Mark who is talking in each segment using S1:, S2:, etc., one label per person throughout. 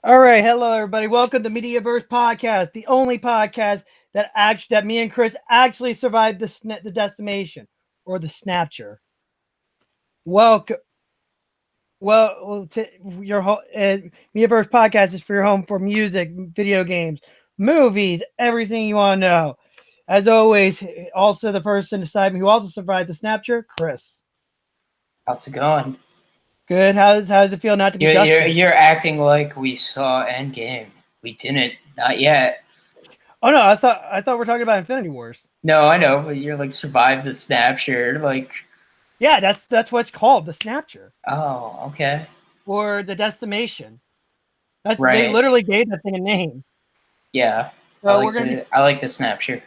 S1: All right, hello everybody. Welcome to Mediaverse Podcast, the only podcast that me and Chris actually survived the decimation or the snatcher. Welcome, well, to your Mediaverse Podcast is for your home for music, video games, movies, everything you want to know. As always, also the person beside me who also survived the snatcher, Chris.
S2: How's it going?
S1: Good. How does it feel not to be
S2: You're
S1: dusted?
S2: you're acting like we saw Endgame. We didn't, not yet.
S1: Oh no, I thought we're talking about Infinity Wars.
S2: No, I know, but you're like survive the snapshot. Like,
S1: Yeah, that's what it's called, the snatcher.
S2: oh, okay,
S1: Or the decimation. They
S2: right,
S1: literally gave that thing a name.
S2: yeah.
S1: So we're gonna be
S2: I like the snapshot.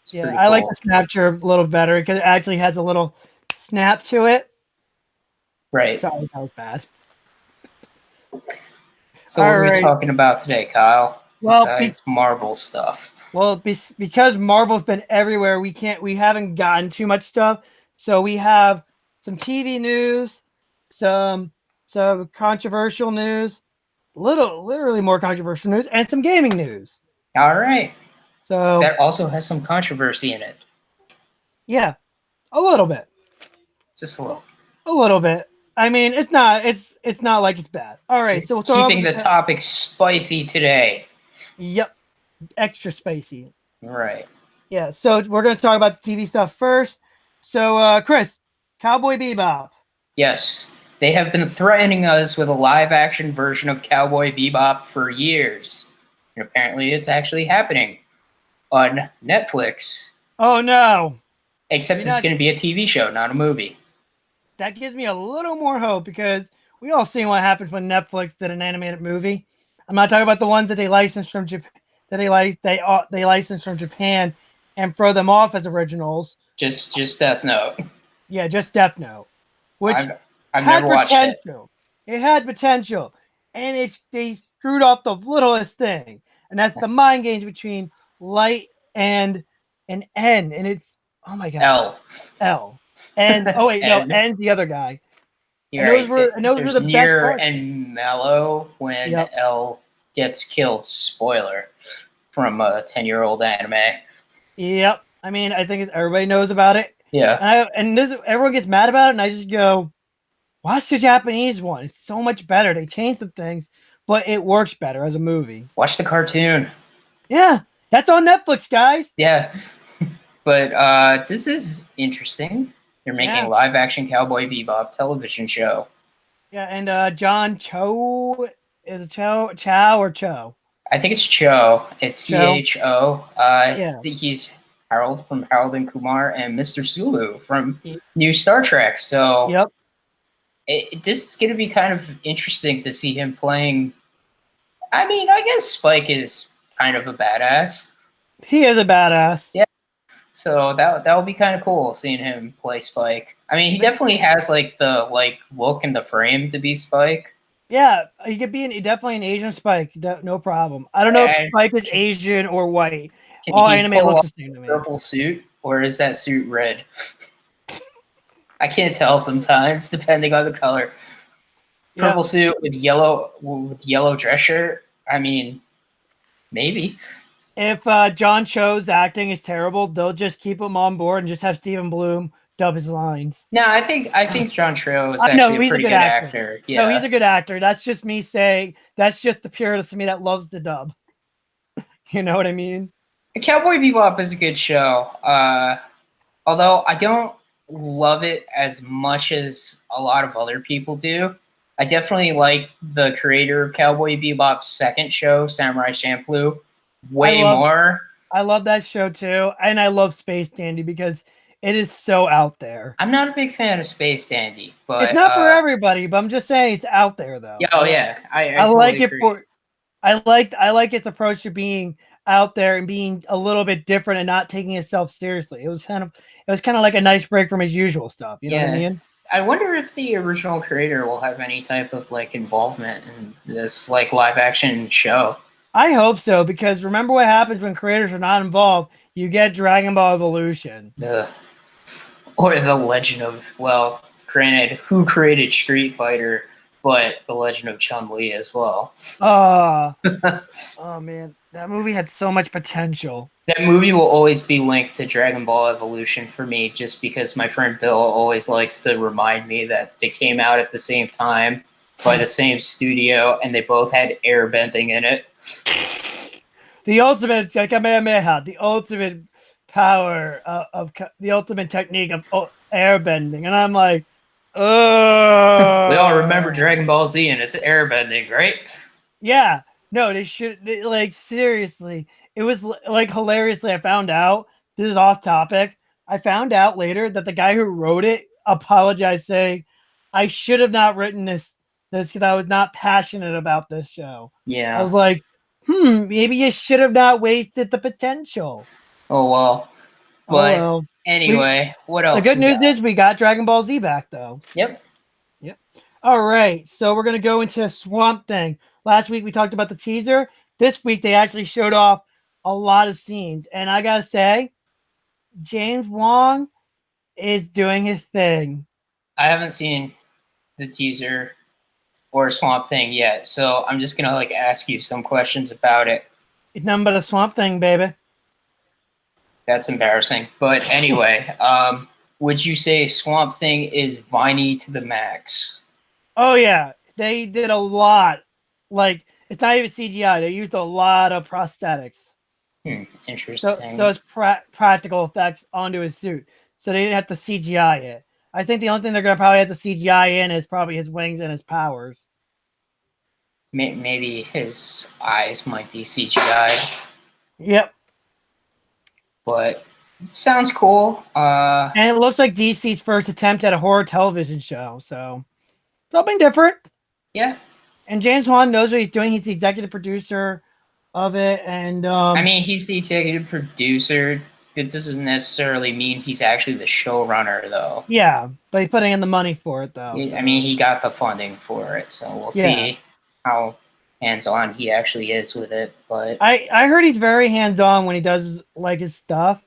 S2: It's
S1: yeah.
S2: pretty
S1: I like the
S2: cool.
S1: snapper a little better because it actually has a little snap to it.
S2: Right.
S1: Sorry, that was bad.
S2: So, what
S1: All
S2: are we
S1: right.
S2: talking about today, Kyle?
S1: Well,
S2: Besides Marvel stuff.
S1: because Marvel's been everywhere, we haven't gotten too much stuff. So we have some TV news, some some controversial news, literally more controversial news, and some gaming news.
S2: All right.
S1: So
S2: That also has some controversy in it.
S1: yeah, a little bit.
S2: Just a little.
S1: A little bit. I mean, it's not like it's bad. All right, so we'll start off
S2: Keeping
S1: with
S2: the topic spicy today.
S1: yep, extra spicy.
S2: Right.
S1: Yeah, so we're gonna talk about the TV stuff first. So, Chris, Cowboy Bebop.
S2: Yes, they have been threatening us with a live action version of Cowboy Bebop for years. And apparently it's actually happening on Netflix.
S1: Oh no,
S2: Except
S1: you're
S2: it's
S1: not.
S2: going to be a TV show, not a movie.
S1: That gives me a little more hope because we all seen what happens when Netflix did an animated movie. I'm not talking about the ones that they licensed from Japan, they licensed from Japan and throw them off as originals.
S2: Just Death Note.
S1: Yeah, just Death Note, which
S2: I've
S1: had
S2: never watched it.
S1: potential. It had potential, and they screwed off the littlest thing, and that's the mind games between light and N, and it's oh my god,
S2: L.
S1: L, and oh wait, no,
S2: And
S1: N's the other guy,
S2: you're right.
S1: and those were
S2: There's
S1: the best
S2: Near
S1: parts.
S2: and Mellow when
S1: Yep,
S2: L gets killed. Spoiler from a 10-year-old anime.
S1: yep. I mean, I think everybody knows about it,
S2: Yeah.
S1: and everyone gets mad about it, and I just go, watch the Japanese one. It's so much better. They changed some things, but it works better as a movie.
S2: Watch the cartoon.
S1: Yeah, that's on Netflix, guys.
S2: Yeah. But this is interesting. They're making
S1: Yeah.
S2: a live action Cowboy Bebop television show.
S1: Yeah, and John Cho is it Chow or Cho?
S2: I think it's Cho. It's
S1: Cho.
S2: CHO.
S1: Yeah.
S2: He's Harold from Harold and Kumar and Mr. Sulu from New Star Trek. So
S1: Yep.
S2: this is going to be kind of interesting to see him playing. I mean, I guess Spike is kind of a badass.
S1: He is a badass.
S2: Yeah. So that would be kind of cool seeing him play Spike. I mean, he definitely has like the look and the frame to be Spike.
S1: Yeah, he could be definitely an Asian Spike, no problem. I don't know if Spike is Asian or white. All anime looks the same to me.
S2: Purple suit, or is that suit red? I can't tell sometimes, depending on the color. Purple suit with yellow dress shirt. I mean, maybe.
S1: If John Cho's acting is terrible, they'll just keep him on board and just have Stephen Bloom dub his lines.
S2: No, I think John Cho is actually a pretty good actor. Yeah.
S1: No, he's a good actor. That's just me saying. That's just the purist of me that loves the dub. You know what I mean?
S2: Cowboy Bebop is a good show. Although I don't love it as much as a lot of other people do. I definitely like the creator of Cowboy Bebop's second show, Samurai Champloo, way more.
S1: I love that show too, and I love Space Dandy because it is so out there.
S2: I'm not a big fan of Space Dandy, but
S1: it's not for everybody. But I'm just saying it's out there though.
S2: Yeah, oh yeah, I
S1: totally like
S2: agree.
S1: it for. I like its approach to being out there and being a little bit different and not taking itself seriously. It was kind of like a nice break from his usual stuff. You know what I mean?
S2: I wonder if the original creator will have any type of involvement in this live action show.
S1: I hope so, because remember what happens when creators are not involved? You get Dragon Ball Evolution.
S2: Or the Legend of, granted, who created Street Fighter, but The Legend of Chun-Li as well.
S1: Oh man, that movie had so much potential.
S2: That movie will always be linked to Dragon Ball Evolution for me, just because my friend Bill always likes to remind me that they came out at the same time by the same studio, and they both had airbending in it.
S1: The ultimate Kamehameha, the ultimate power the ultimate technique of airbending, and I'm like, oh.
S2: We all remember Dragon Ball Z, and it's airbending, right?
S1: Yeah, no, like seriously. It was like hilariously. I found out this is off topic. I found out later that the guy who wrote it apologized, saying, "I should have not written this because I was not passionate about this show."
S2: Yeah.
S1: I was like, maybe you should have not wasted the potential.
S2: Oh well. But
S1: well,
S2: anyway, what else?
S1: The good news is we got Dragon Ball Z back though.
S2: Yep.
S1: All right, so we're gonna go into Swamp Thing. Last week we talked about the teaser. This week they actually showed off a lot of scenes, and I gotta say, James Wong is doing his thing.
S2: I haven't seen the teaser or Swamp Thing yet, so I'm just gonna ask you some questions about it.
S1: It's nothing but a Swamp Thing, baby.
S2: That's embarrassing. But anyway, would you say Swamp Thing is viney to the max?
S1: Oh yeah, they did a lot. Like it's not even CGI. They used a lot of prosthetics.
S2: Interesting.
S1: So it's practical effects onto his suit. So they didn't have to CGI it. I think the only thing they're gonna probably have to CGI in is probably his wings and his powers.
S2: Maybe his eyes might be CGI.
S1: Yep.
S2: But it sounds cool.
S1: And it looks like DC's first attempt at a horror television show. So something different.
S2: Yeah.
S1: And James Wan knows what he's doing. He's the executive producer of it. And
S2: I mean, he's the executive producer. That doesn't necessarily mean he's actually the showrunner, though.
S1: Yeah, but he's putting in the money for it, though.
S2: I mean, he got the funding for it, so we'll see how hands-on he actually is with it. But
S1: I heard he's very hands-on when he does his stuff,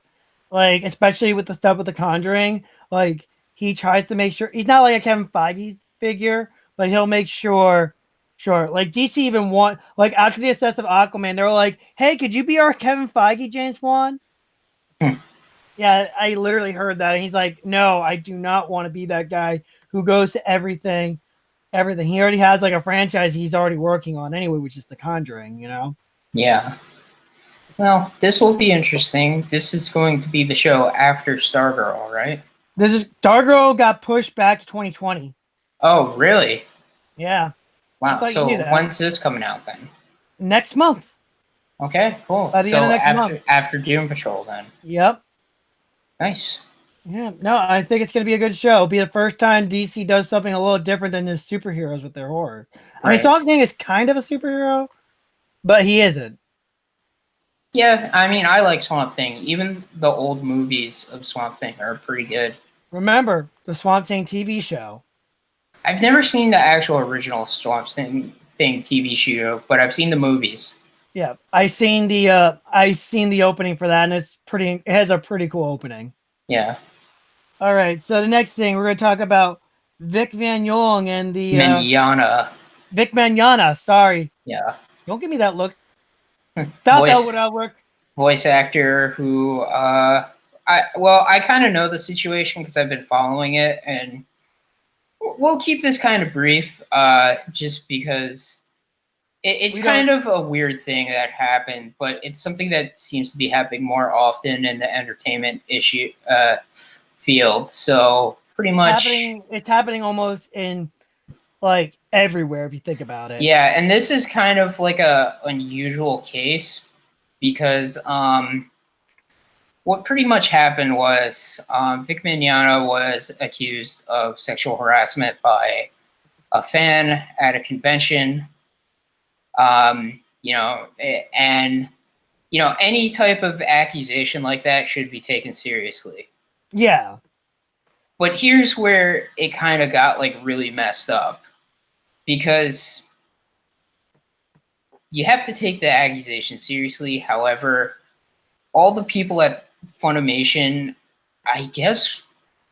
S1: especially with the stuff with The Conjuring. He tries to make sure he's not like a Kevin Feige figure, but he'll make sure. Sure, DC even want after the success of Aquaman, they were like, "Hey, could you be our Kevin Feige, James Wan?" Yeah, I literally heard that, and he's like, "No, I do not want to be that guy who goes to everything. He already has a franchise he's already working on anyway, which is The Conjuring,
S2: Yeah. Well, this will be interesting. This is going to be the show after Stargirl, right?
S1: Stargirl got pushed back to 2020.
S2: Oh, really?
S1: Yeah.
S2: Wow. So when's this coming out then?
S1: Next month.
S2: Okay, cool.
S1: By the end of next month.
S2: After Doom Patrol, then.
S1: Yep.
S2: Nice.
S1: Yeah. No, I think it's going to be a good show. It'll be the first time DC does something a little different than the superheroes with their horror. Right. I mean, Swamp Thing is kind of a superhero, but he isn't.
S2: Yeah, I mean, I like Swamp Thing. Even the old movies of Swamp Thing are pretty good.
S1: Remember the Swamp Thing TV show?
S2: I've never seen the actual original Swamp Thing TV show, but I've seen the movies.
S1: Yeah, I seen the opening for that, and it has a pretty cool opening.
S2: Yeah.
S1: All right, so the next thing we're going to talk about Vic Mignogna and the Vic Mignogna. Sorry.
S2: Yeah.
S1: Don't give me that look. That would not work.
S2: Voice actor who I kind of know the situation because I've been following it, and we'll keep this kind of brief, just because it's kind of a weird thing that happened, but it's something that seems to be happening more often in the entertainment field. So pretty much,
S1: it's happening almost in everywhere if you think about it.
S2: Yeah, and this is kind of a unusual case because what pretty much happened was Vic Mignogna was accused of sexual harassment by a fan at a convention. Any type of accusation like that should be taken seriously.
S1: Yeah.
S2: But here's where it kind of got really messed up, because you have to take the accusation seriously. However, all the people at Funimation, I guess,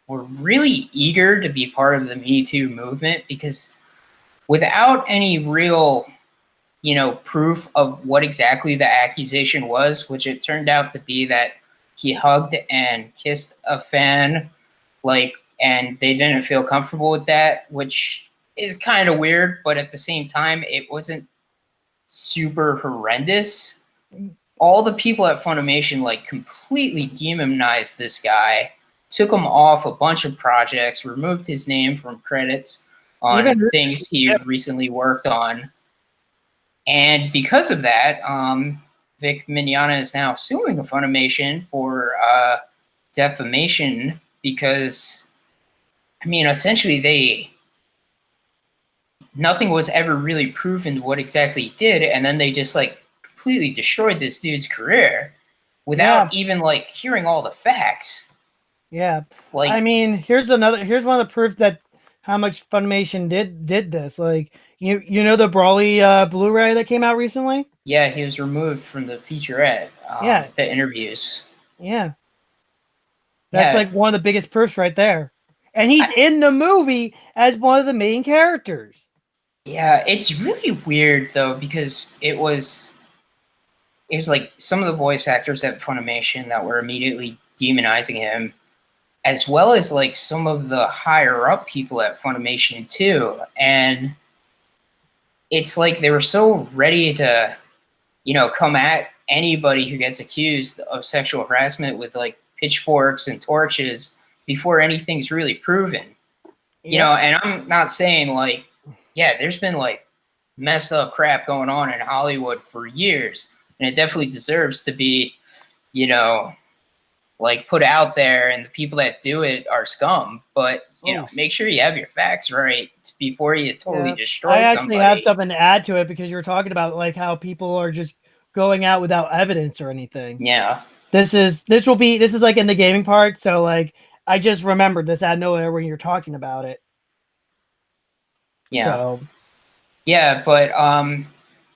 S2: were really eager to be part of the Me Too movement, because without any real, proof of what exactly the accusation was, which it turned out to be that he hugged and kissed a fan, and they didn't feel comfortable with that, which is kind of weird, but at the same time, it wasn't super horrendous. All the people at Funimation completely demonized this guy, took him off a bunch of projects, removed his name from credits on things he recently worked on. And because of that, Vic Mignogna is now suing Funimation for defamation because, essentially nothing was ever really proven what exactly he did, and then they just completely destroyed this dude's career without even hearing all the facts.
S1: Yeah, here's one of the proofs that how much Funimation did this. You know the Brawly Blu-ray that came out recently?
S2: Yeah, he was removed from the featurette. The interviews.
S1: Yeah, that's one of the biggest proofs right there, and he's in the movie as one of the main characters.
S2: Yeah, it's really weird though because it was some of the voice actors at Funimation that were immediately demonizing him, as well as some of the higher up people at Funimation too. And it's they were so ready to, come at anybody who gets accused of sexual harassment with pitchforks and torches before anything's really proven. And I'm not saying there's been messed up crap going on in Hollywood for years, and it definitely deserves to be, put out there, and the people that do it are scum. But make sure you have your facts right before you totally destroy somebody.
S1: I actually have something to add to it because you were talking about how people are just going out without evidence or anything.
S2: Yeah.
S1: This is in the gaming part, so I just remembered this out of nowhere when you're talking about it.
S2: Yeah.
S1: So.
S2: Yeah, but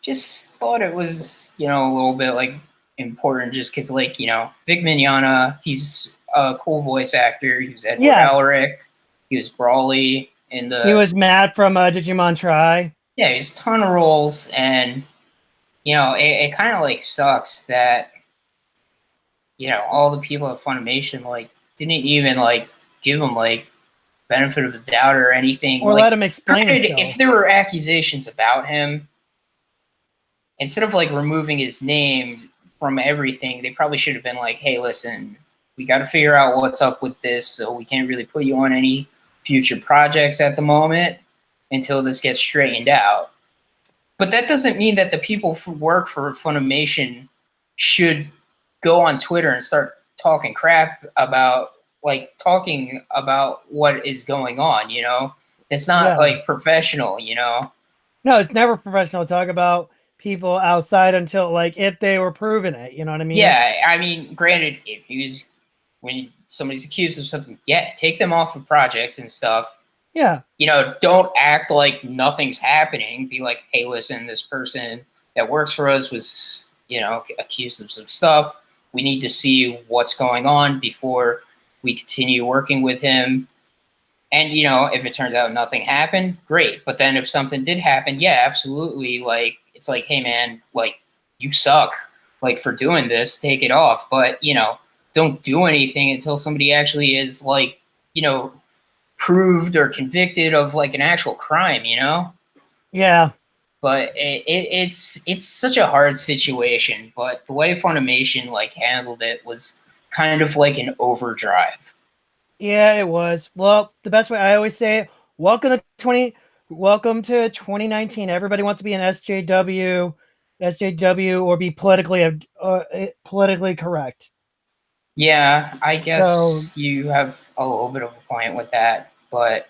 S2: just thought it was a little bit important just because Vic Mignogna, he's a cool voice actor. He was Edward Elric. He was Brawly in the.
S1: He was Matt from Digimon Tri.
S2: Yeah, he's a ton of roles, and it kind of sucks that all the people at Funimation didn't even give him benefit of the doubt or anything,
S1: or let him explain it.
S2: If there were accusations about him, instead of removing his name from everything, they probably should have been hey, listen, we got to figure out what's up with this, so we can't really put you on any future projects at the moment until this gets straightened out. But that doesn't mean that the people who work for Funimation should go on Twitter and start talking crap about talking about what is going on. It's not professional.
S1: No, it's never professional to talk about people outside until if they were proven it. You know what I mean?
S2: Yeah, granted, when somebody's accused of something, take them off of projects and stuff.
S1: Yeah.
S2: Don't act like nothing's happening. Be like, hey, listen, this person that works for us was, accused of some stuff. We need to see what's going on before we continue working with him. And, if it turns out nothing happened, great. But then if something did happen, yeah, absolutely. It's hey, man, you suck, for doing this, take it off. But, don't do anything until somebody actually is proved or convicted of an actual crime,
S1: Yeah.
S2: But it's such a hard situation. But the way Funimation handled it was kind of an overdrive.
S1: Yeah, it was. Well, the best way I always say it, welcome to 2019. Everybody wants to be an SJW or be politically correct.
S2: Yeah, I guess you have a little bit of a point with that, but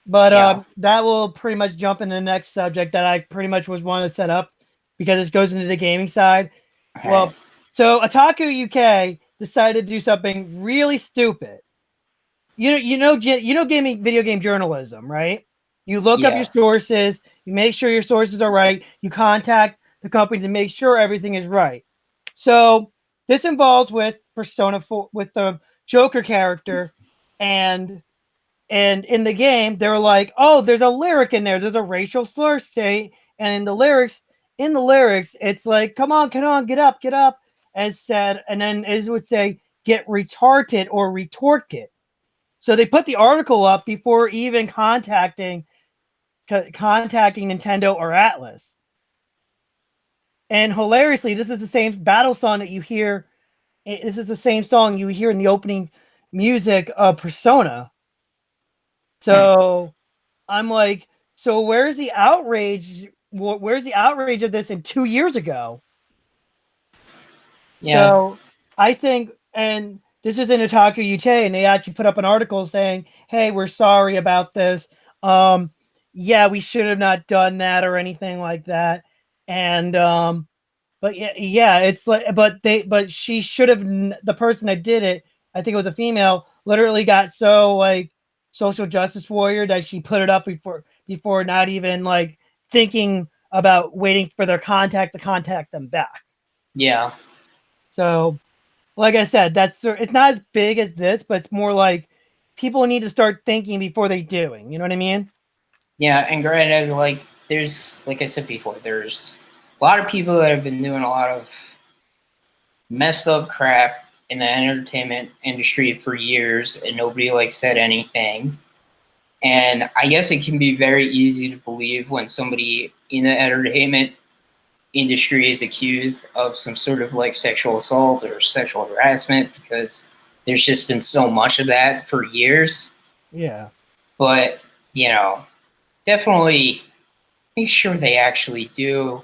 S1: that will pretty much jump into the next subject that I pretty much was wanting to set up because it goes into the gaming side. Okay. Well, so Otaku UK decided to do something really stupid. You know gaming video game journalism, right? You look up your sources, you make sure your sources are right, you contact the company to make sure everything is right. So this involves with Persona 4 with the Joker character and And in the game, they were like, "Oh, there's a lyric in there. There's a racial slur state." And in the lyrics, it's like, "Come on, get up," as said, and then it would say, "Get retarded or retort it." So they put the article up before even contacting Nintendo or Atlas. And hilariously, this is the same battle song that you hear. This is the same song you hear in the opening music of Persona. So I'm like, so where's the outrage? Where's the outrage of this in 2 years ago?
S2: Yeah.
S1: So I think, and this is in Otaku UK, and they actually put up an article saying, "Hey, we're sorry about this. Yeah, we should have not done that or anything like that." And but yeah, it's like, but she should have. The person that did it, I think it was a female, literally got so like social justice warrior that she put it up before not even like thinking about waiting for their contact to contact them back.
S2: Yeah.
S1: So, like I said, it's not as big as this, but it's more like people need to start thinking before they doing. You know what I mean?
S2: Yeah, and granted, like there's like I said before, there's a lot of people that have been doing a lot of messed up crap in the entertainment industry for years, and nobody like said anything. And I guess it can be very easy to believe when somebody in the entertainment industry is accused of some sort of like sexual assault or sexual harassment because there's just been so much of that for years.
S1: Yeah.
S2: But, you know, definitely make sure they actually do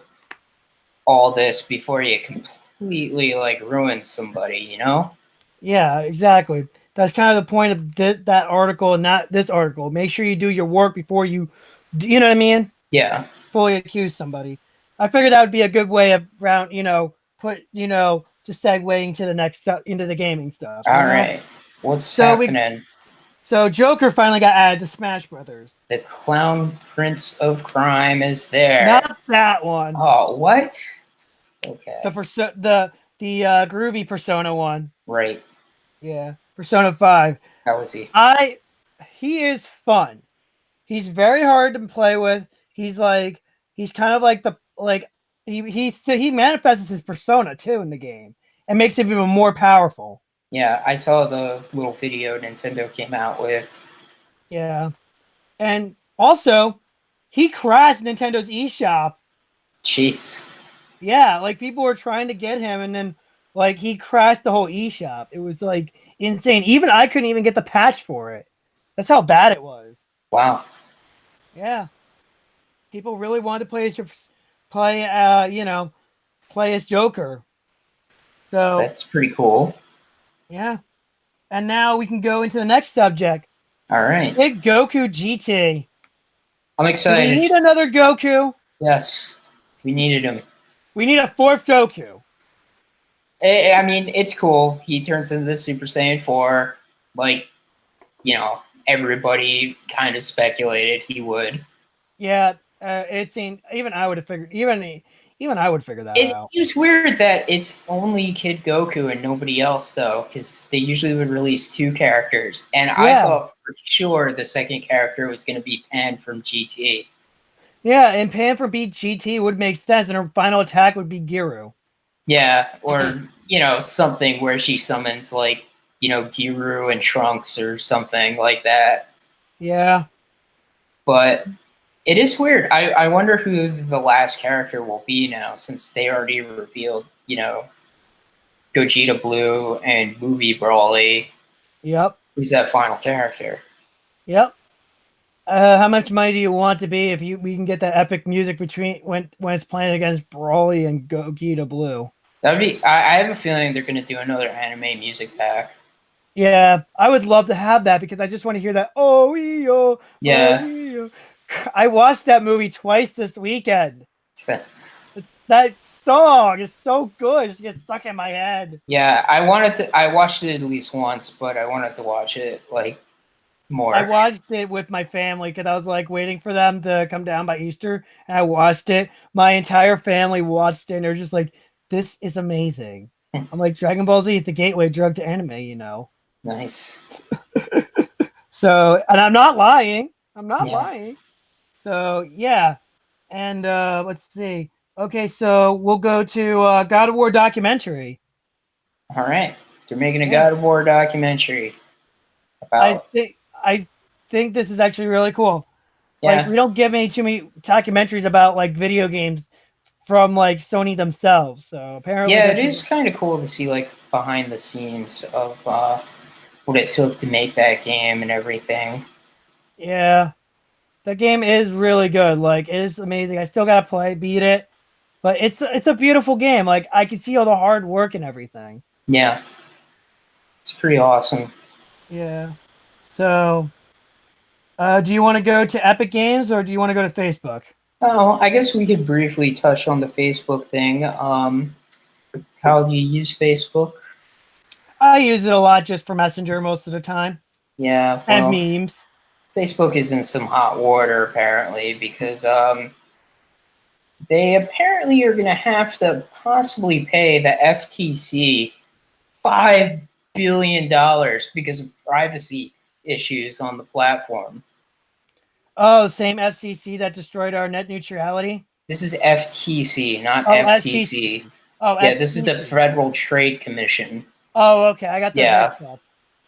S2: all this before you completely like ruin somebody, you know?
S1: Yeah, exactly. That's kind of the point of that article and not this article. Make sure you do your work before you know what I mean?
S2: Yeah.
S1: Fully accuse somebody. I figured that would be a good way of to segue into the into the gaming stuff.
S2: All right. What's
S1: So
S2: happening?
S1: So Joker finally got added to Smash Brothers.
S2: The Clown Prince of Crime is there.
S1: Not that one.
S2: Oh, what? Okay.
S1: The groovy Persona one.
S2: Right.
S1: Yeah, Persona 5.
S2: How was he?
S1: He is fun. He's very hard to play with. He's kind of like he manifests his persona too in the game and makes him even more powerful.
S2: Yeah, I saw the little video Nintendo came out with.
S1: Yeah. And also, he crashed Nintendo's eShop.
S2: Jeez.
S1: Yeah, like people were trying to get him, and then like he crashed the whole eShop. It was like insane. Even I couldn't even get the patch for it. That's how bad it was.
S2: Wow.
S1: Yeah. People really wanted to play as Joker. So
S2: that's pretty cool.
S1: Yeah. And now we can go into the next subject.
S2: All right.
S1: Big Goku GT.
S2: I'm excited.
S1: Do we need another Goku?
S2: Yes. We needed him.
S1: We need a fourth Goku.
S2: I mean, it's cool. He turns into the Super Saiyan 4. Like, everybody kind of speculated he would.
S1: Yeah, even I would have figured. Even I would figure that out.
S2: It seems weird that it's only Kid Goku and nobody else, though, because they usually would release 2 characters. And I thought for sure the second character was going to be Pan from GT.
S1: Yeah, and Pan from GT would make sense, and her final attack would be Giru.
S2: Yeah, or, something where she summons, like, Giru and Trunks or something like that.
S1: Yeah.
S2: But it is weird. I wonder who the last character will be now, since they already revealed, Gogeta Blue and Movie Brawly.
S1: Yep.
S2: Who's that final character?
S1: Yep. How much money do you want to be if we can get that epic music between when it's playing against Brawly and Gogeta Blue?
S2: That'd be. I have a feeling they're gonna do another anime music pack.
S1: Yeah, I would love to have that because I just want to hear that. Oh,
S2: yeah.
S1: Oh, I watched that movie twice this weekend. It's that song is so good. It gets stuck in my head.
S2: Yeah, I watched it at least once, but I wanted to watch it like more.
S1: I watched it with my family because I was like waiting for them to come down by Easter, and I watched it. My entire family watched it, and they're just like, "This is amazing." I'm like, Dragon Ball Z is the gateway drug to anime,
S2: Nice.
S1: So, and I'm not lying. I'm not
S2: Yeah.
S1: lying. So yeah, and let's see. Okay, so we'll go to God of War documentary.
S2: All right. They're making a
S1: Yeah.
S2: God of War documentary about.
S1: I think this is actually really cool. Like
S2: Yeah.
S1: we don't get too many documentaries about like video games from like Sony themselves. So apparently,
S2: Yeah,
S1: this
S2: it
S1: is
S2: is kind of cool to see like behind the scenes of what it took to make that game and everything.
S1: yeah. The game is really good. Like it's amazing. I still gotta play, beat it, but it's a beautiful game. Like I can see all the hard work and everything.
S2: Yeah, it's pretty awesome.
S1: Yeah. So, do you want to go to Epic Games or do you want to go to Facebook?
S2: Oh, I guess we could briefly touch on the Facebook thing. How do you use Facebook?
S1: I use it a lot just for Messenger most of the time
S2: Yeah,
S1: and
S2: well,
S1: memes.
S2: Facebook is in some hot water apparently because they apparently are going to have to possibly pay the FTC $5 billion because of privacy issues on the platform.
S1: Oh, same FCC that destroyed our net neutrality.
S2: This is FTC, not
S1: Oh,
S2: FCC.
S1: FTC. Oh,
S2: Yeah, this is the
S1: FTC.
S2: Federal Trade Commission.
S1: Oh, okay. I got those
S2: Yeah,
S1: mixed up.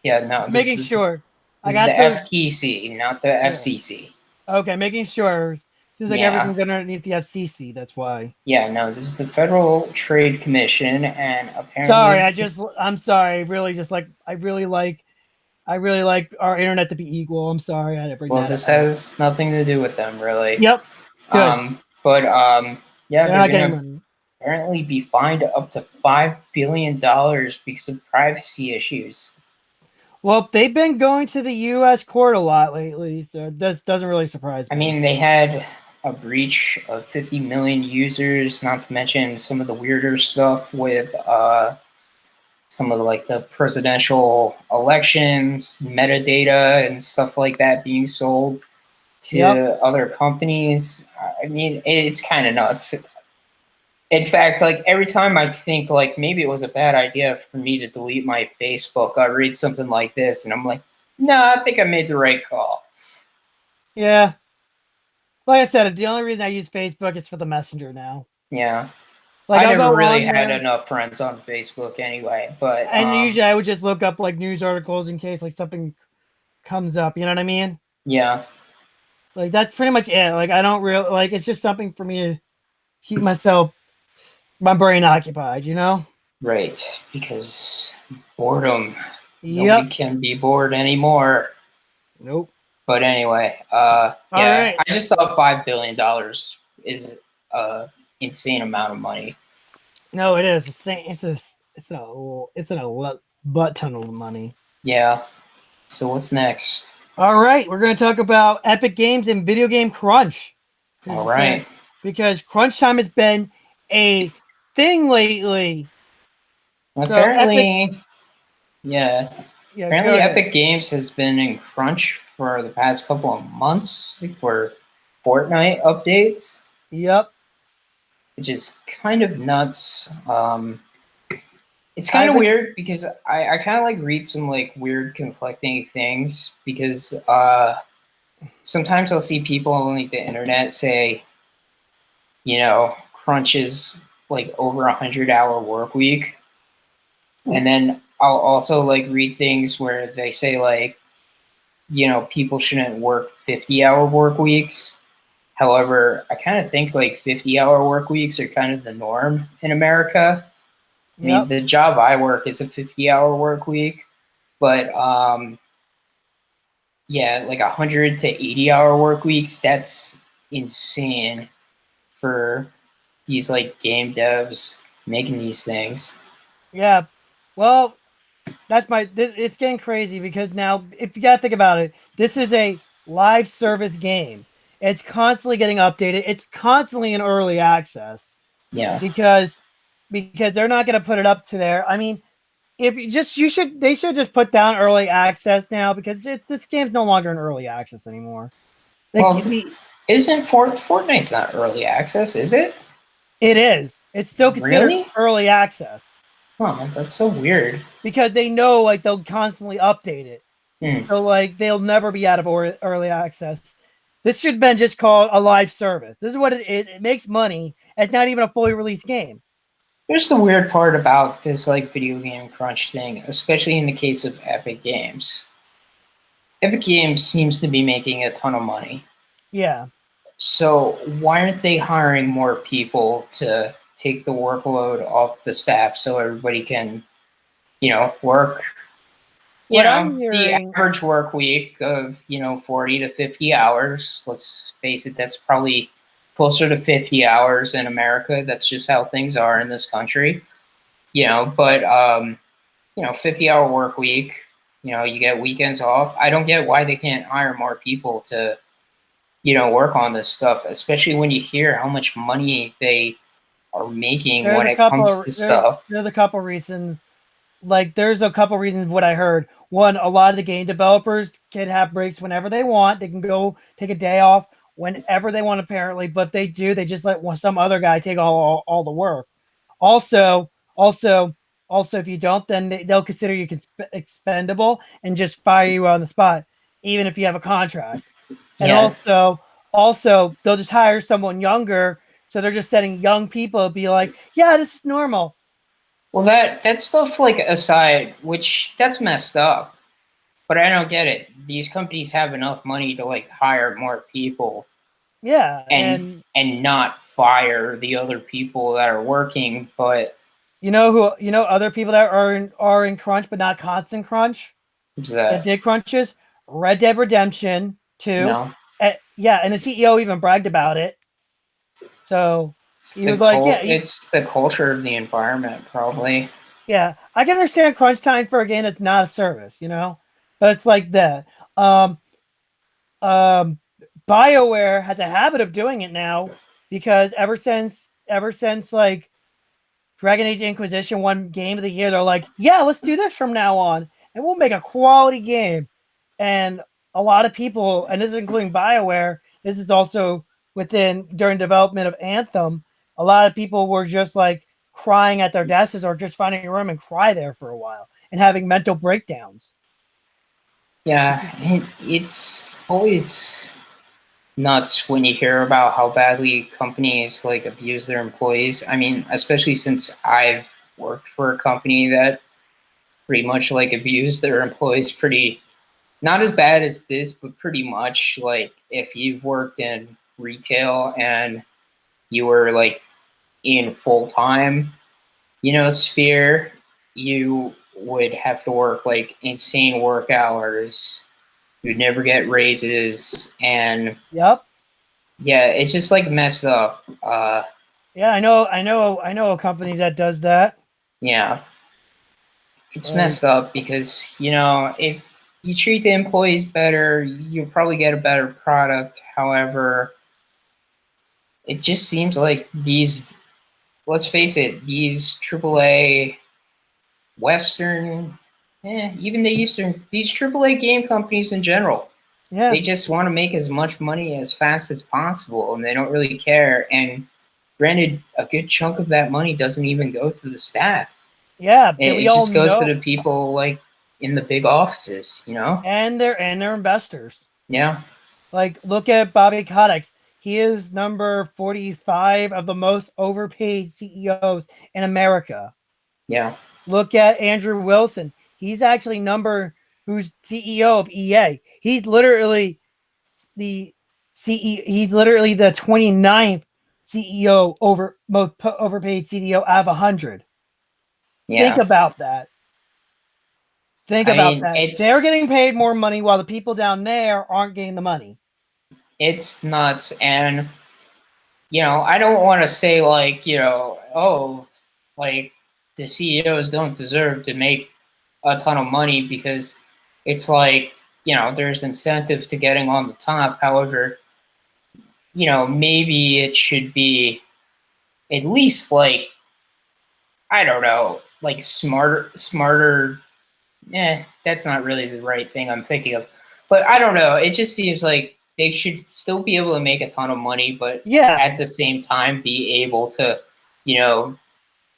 S2: yeah, no,
S1: Making sure. I
S2: this is
S1: got
S2: the
S1: those.
S2: FTC, not the
S1: Yeah.
S2: FCC.
S1: Okay, making sure. Seems like
S2: Yeah,
S1: everything's underneath the FCC. That's why.
S2: yeah, no, this is the Federal Trade Commission, and
S1: Sorry,
S2: apparently,
S1: I'm sorry. I really like our internet to be equal. I'm sorry. I had to bring
S2: well,
S1: that
S2: this
S1: up.
S2: has nothing to do with them, really.
S1: Yep. Good.
S2: But yeah,
S1: They're
S2: they're
S1: not getting
S2: gonna
S1: money.
S2: apparently be fined up to $5 billion because of privacy issues.
S1: Well, they've been going to the U.S. court a lot lately, so this doesn't really surprise me.
S2: I mean, they had a breach of 50 million users, not to mention some of the weirder stuff with some of the presidential elections, metadata, and stuff like that being sold to other companies. I mean, it's kind of nuts. In fact, like every time I think like maybe it was a bad idea for me to delete my Facebook, I read something like this and I'm like, no, I think I made the right call.
S1: Yeah. Like I said, the only reason I use Facebook is for the Messenger now.
S2: Yeah.
S1: Like
S2: I
S1: I'll
S2: never
S1: go
S2: really
S1: on
S2: had
S1: there,
S2: enough friends on Facebook anyway, but
S1: and usually I would just look up like news articles in case like something comes up. You know what I mean?
S2: yeah.
S1: Like that's pretty much it. Like I don't really like it's just something for me to keep my brain occupied. You know?
S2: Right, because boredom.
S1: Yep.
S2: Nobody can be bored anymore.
S1: Nope.
S2: But anyway,
S1: All right.
S2: I just thought $5 billion is a insane amount of money.
S1: No, it is. It's a butt ton of money.
S2: Yeah. So what's next?
S1: All right, we're going to talk about Epic Games and Video Game Crunch.
S2: All right.
S1: Because crunch time has been a thing lately.
S2: Apparently,
S1: yeah.
S2: Apparently, Epic Games has been in crunch for the past couple of months for Fortnite updates.
S1: Yep.
S2: Which is kind of nuts. It's kind of weird because I kind of like read some like weird conflicting things because sometimes I'll see people on like the internet say, you know, crunch is like over 100-hour work week. And then I'll also like read things where they say like, you know, people shouldn't work 50-hour work weeks. However, I kind of think like 50-hour work weeks are kind of the norm in America. I mean, the job I work is a 50-hour work week, but yeah, like 100 to 80-hour work weeks, that's insane for these like game devs making these things.
S1: Yeah. Well, it's getting crazy because now if you got to think about it, this is a live service game. It's constantly getting updated. It's constantly in early access.
S2: Yeah.
S1: Because they're not going to put it up to there. I mean, they should just put down early access now because this game's no longer in early access anymore.
S2: Isn't Fortnite's not early access, is it?
S1: It is. It's still considered early access.
S2: Oh, that's so weird.
S1: Because they know like they'll constantly update it.
S2: Hmm.
S1: So like they'll never be out of early access. This should have been just called a live service. This is what it is. It makes money. It's not even a fully released game.
S2: Here's the weird part about this like video game crunch thing, especially in the case of Epic Games. Epic Games seems to be making a ton of money.
S1: Yeah.
S2: So why aren't they hiring more people to take the workload off the staff so everybody can, work,
S1: What I'm
S2: the
S1: hearing,
S2: average work week of, 40 to 50 hours. Let's face it, that's probably closer to 50 hours in America. That's just how things are in this country. But 50-hour work week, you get weekends off. I don't get why they can't hire more people to work on this stuff, especially when you hear how much money they are making
S1: there's
S2: when
S1: a
S2: it
S1: couple
S2: comes
S1: of
S2: to stuff.
S1: there's a couple reasons. Like there's a couple reasons what I heard. One, a lot of the game developers can have breaks whenever they want. They can go take a day off whenever they want, apparently. But they do. They just let some other guy take all the work. Also, also, also, if you don't, then they'll consider you expendable and just fire you on the spot, even if you have a contract. And
S2: Yeah.
S1: also, they'll just hire someone younger. So they're just setting young people to be like, yeah, this is normal.
S2: Well, that stuff like aside, which that's messed up. But I don't get it. These companies have enough money to like hire more people
S1: Yeah,
S2: and not fire the other people that are working. But
S1: other people that are in crunch but not constant crunch
S2: who's
S1: that
S2: that?
S1: did crunches. Red Dead Redemption 2.
S2: No,
S1: Yeah, and the CEO even bragged about it. So he was like, yeah,
S2: it's the culture of the environment, probably.
S1: yeah, I can understand crunch time for a game that's not a service, but it's like that. Um, um, BioWare has a habit of doing it now because ever since like Dragon Age Inquisition won Game of the Year, they're like, yeah, let's do this from now on, and we'll make a quality game. And a lot of people, and this is including BioWare, this is also during development of Anthem, a lot of people were just like crying at their desks or just finding a room and cry there for a while and having mental breakdowns.
S2: Yeah, it's always nuts when you hear about how badly companies like abuse their employees. I mean, especially since I've worked for a company that pretty much like abused their employees pretty not as bad as this, but pretty much like if you've worked in retail and you were like in full time, sphere, you would have to work like insane work hours. You'd never get raises, and
S1: Yep.
S2: yeah, it's just like messed up.
S1: Yeah, I know a company that does that.
S2: Yeah, it's
S1: Like,
S2: messed up because if you treat the employees better, you'll probably get a better product. However, it just seems like these, let's face it, these AAA Western, even the Eastern, these AAA game companies in general,
S1: yeah,
S2: they just want to make as much money as fast as possible, and they don't really care. And granted, a good chunk of that money doesn't even go to the staff.
S1: yeah, we
S2: It
S1: all
S2: just goes to
S1: know,
S2: the people like in the big offices.
S1: and they're investors.
S2: Yeah,
S1: Like, look at Bobby Kotick. He is number 45 of the most overpaid CEOs in America.
S2: yeah,
S1: Look at Andrew Wilson. He's actually who's CEO of EA. He's literally the he's literally the 29th CEO most overpaid CEO out of 100. Think
S2: yeah.
S1: about that. Think
S2: I
S1: about
S2: mean,
S1: that. They're getting
S2: it's
S1: paid more money while the people down there aren't getting the money.
S2: it's nuts, and I don't want to say like oh, like the CEOs don't deserve to make a ton of money because it's like there's incentive to getting on the top. However, maybe it should be at least like I don't know, like smarter. That's not really the right thing I'm thinking of. But I don't know. It just seems like they should still be able to make a ton of money, but
S1: Yeah,
S2: at the same time be able to, you know,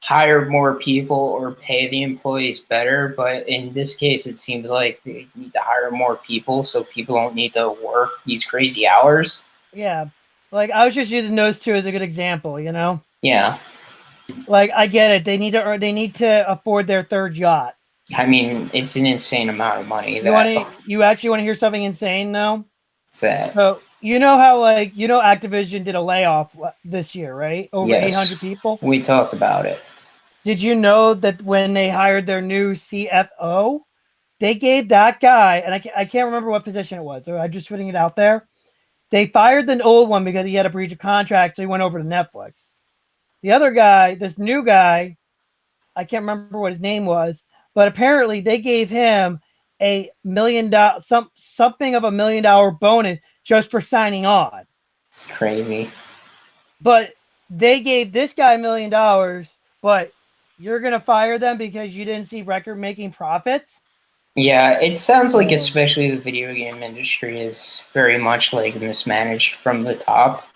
S2: hire more people or pay the employees better, but in this case, it seems like they need to hire more people so people don't need to work these crazy hours.
S1: Yeah. Like I was just using those two as a good example, you know?
S2: Yeah.
S1: Like I get it. They need to afford their third yacht.
S2: I mean, it's an insane amount of money.
S1: You actually want to hear something insane though?
S2: That
S1: So you know how Activision did a layoff this year, right? Over
S2: yes,
S1: 800 people.
S2: we talked about it.
S1: Did you know that when they hired their new CFO, they gave that guy, and I can't remember what position it was, so I'm just putting it out there. They fired the old one because he had a breach of contract, so he went over to Netflix. The other guy, this new guy, I can't remember what his name was, but apparently they gave him $1 million, something of $1 million bonus just for signing on.
S2: It's crazy.
S1: But they gave this guy $1 million, but you're gonna fire them because you didn't see record-making profits.
S2: Yeah, it sounds like especially the video game industry is very much like mismanaged from the top.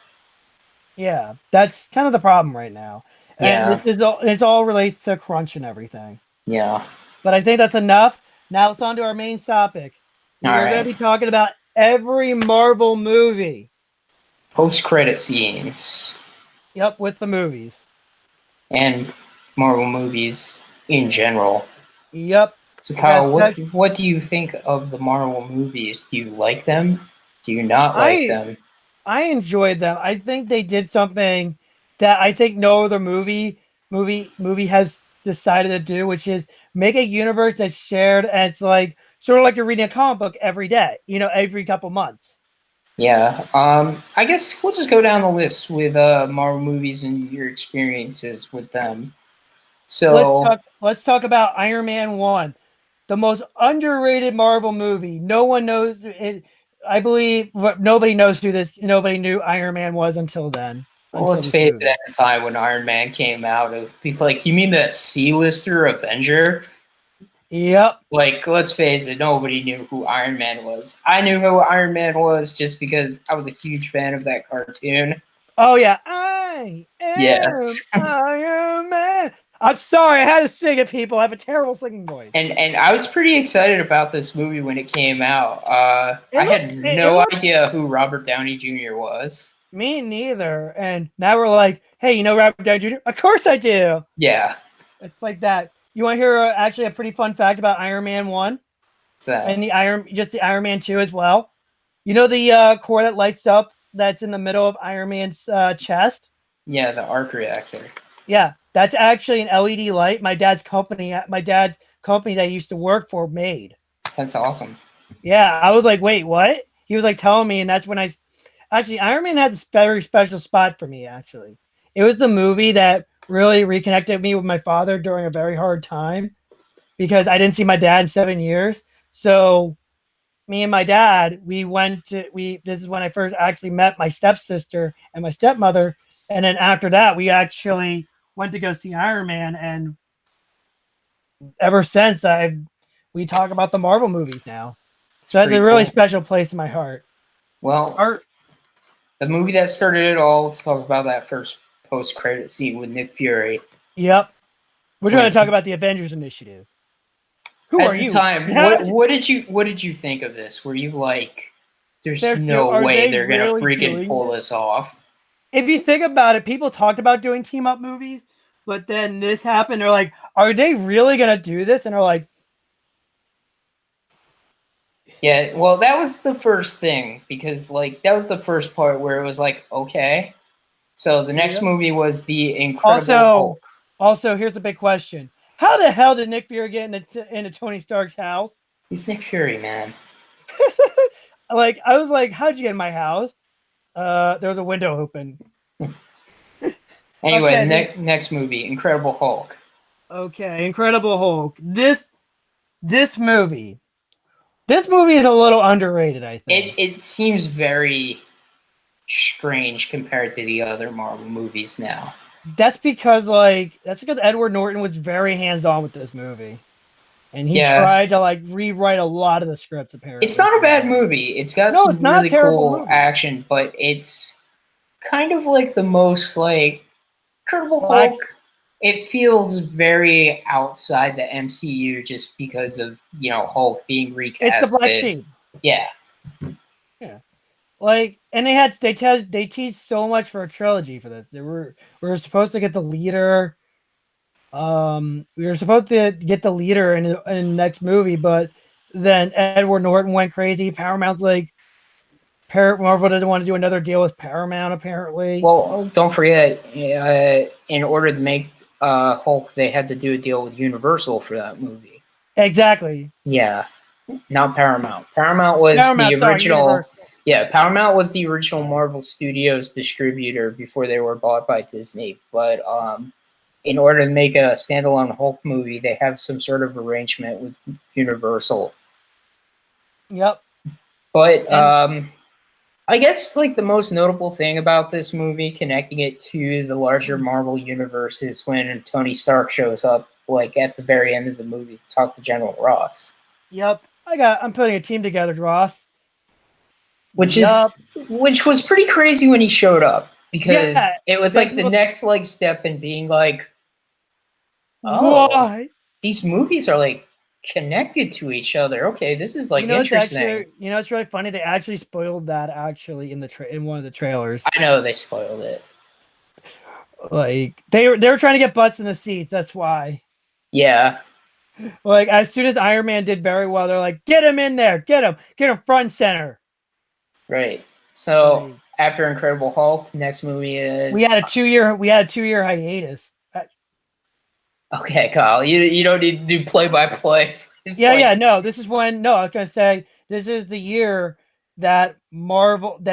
S1: Yeah, that's kind of the problem right now.
S2: Yeah.
S1: And it's all relates to crunch and everything.
S2: Yeah.
S1: But I think that's enough. Now it's on to our main topic. We are going to be talking about every Marvel movie.
S2: Post-credit scenes.
S1: Yep, with the movies.
S2: And Marvel movies in general.
S1: Yep.
S2: So Kyle, what do you think of the Marvel movies? Do you like them? Do you not like them?
S1: I enjoyed them. I think they did something that I think no other movie has decided to do, which is make a universe that's shared, and it's like sort of like you're reading a comic book every day, every couple months.
S2: Yeah. I guess we'll just go down the list with Marvel movies and your experiences with them. So
S1: let's talk about Iron Man 1, the most underrated Marvel movie. No one knows it. I believe nobody knew Iron Man was until then.
S2: Well, let's face it, at the time when Iron Man came out, it would be like, you mean that C-lister Avenger?
S1: Yep.
S2: Like, let's face it, nobody knew who Iron Man was. I knew who Iron Man was just because I was a huge fan of that cartoon.
S1: Oh, yeah. I am Iron Man. I'm sorry, I had to sing it, people. I have a terrible singing voice.
S2: And I was pretty excited about this movie when it came out. I had no idea who Robert Downey Jr. was.
S1: Me neither. And now we're like, hey, you know Robert Downey Jr.? Of course I do.
S2: Yeah.
S1: It's like that. You want to hear actually a pretty fun fact about Iron Man 1?
S2: What's that?
S1: And the Iron Man 2 as well. You know the core that lights up that's in the middle of Iron Man's chest?
S2: Yeah, the arc reactor.
S1: Yeah, that's actually an LED light my dad's company that I used to work for made.
S2: That's awesome.
S1: Yeah, I was like, wait, what? He was like telling me, and that's when Iron Man had this very special spot for me, actually. It was the movie that really reconnected me with my father during a very hard time because I didn't see my dad in 7 years. So me and my dad, this is when I first actually met my stepsister and my stepmother. And then after that, we actually went to go see Iron Man. And ever since, we talk about the Marvel movies now. So that's a really special place in my heart.
S2: Well, the movie that started it all, let's talk about that first post-credit scene with Nick Fury.
S1: Yep. We're going to talk about the Avengers Initiative. Who are you?
S2: At the time, what did you think of this? Were you like, there's no way they're going to freaking pull this off?
S1: If you think about it, people talked about doing team-up movies, but then this happened. They're like, are they really going to do this? And they're like,
S2: yeah, well, that was the first thing because that was the first part where it was like, okay. So the next movie was the Incredible Hulk.
S1: Also, here's a big question. How the hell did Nick Fury get into Tony Stark's house?
S2: He's Nick Fury, man.
S1: I was like, how'd you get in my house? There was a window open.
S2: Anyway, next movie, Incredible Hulk.
S1: Okay, Incredible Hulk. This movie is a little underrated, I think.
S2: It seems very strange compared to the other Marvel movies now.
S1: That's because Edward Norton was very hands-on with this movie. And he tried to rewrite a lot of the scripts, apparently.
S2: It's not a bad movie. It's got some really cool action, but it's kind of like the most Incredible Hulk. it feels very outside the MCU just because of Hulk being
S1: It's the black
S2: recasted.
S1: sheep.
S2: Yeah,
S1: Like, and they teased so much for a trilogy for this. We were supposed to get the leader. We were supposed to get the leader in the next movie, but then Edward Norton went crazy. Paramount's like, Marvel doesn't want to do another deal with Paramount apparently.
S2: well, don't forget, in order to make Hulk, they had to do a deal with Universal for that movie.
S1: Exactly.
S2: Yeah, not Paramount. Paramount was the original. Yeah, Paramount was the original Marvel Studios distributor before they were bought by Disney. But in order to make a standalone Hulk movie, they have some sort of arrangement with Universal.
S1: Yep.
S2: But I guess like the most notable thing about this movie, connecting it to the larger Marvel universe, is when Tony Stark shows up, like at the very end of the movie, to talk to General Ross.
S1: Yep. I'm putting a team together, Ross.
S2: Which was pretty crazy when he showed up, because it was like the next step in being like, oh, these movies are like connected to each other. Okay, this is like interesting.
S1: It's really funny. They actually spoiled that in in one of the trailers.
S2: I know they spoiled it.
S1: Like they were trying to get butts in the seats. That's why.
S2: Yeah.
S1: Like as soon as Iron Man did very well, they're like, get him in there, get him front and center.
S2: Right. So after Incredible Hulk, next movie is
S1: we had a 2-year hiatus.
S2: Okay, Kyle, you don't need to do play-by-play.
S1: No, this is when I was gonna say this is the year that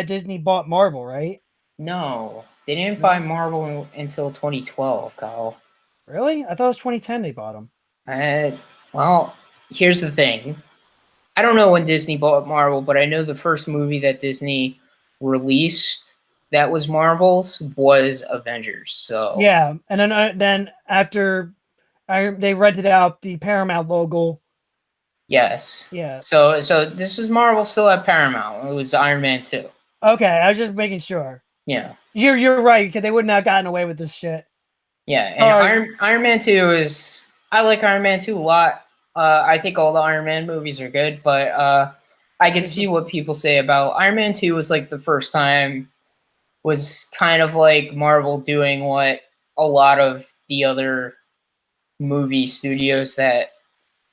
S1: Disney bought Marvel, right?
S2: No, they didn't buy Marvel until 2012, Kyle.
S1: Really? I thought it was 2010 they bought them.
S2: Well, here's the thing. I don't know when Disney bought Marvel, but I know the first movie that Disney released that was Marvel's was Avengers. So
S1: yeah, and then after they rented out the Paramount logo.
S2: Yes.
S1: Yeah.
S2: So this was Marvel still at Paramount. It was Iron Man 2.
S1: Okay, I was just making sure.
S2: Yeah.
S1: You're right, because they wouldn't have gotten away with this shit.
S2: Yeah, and Iron Man 2 is... I like Iron Man 2 a lot. I think all the Iron Man movies are good, but I can see what people say about Iron Man 2 was like the first time was kind of like Marvel doing what a lot of the other movie studios that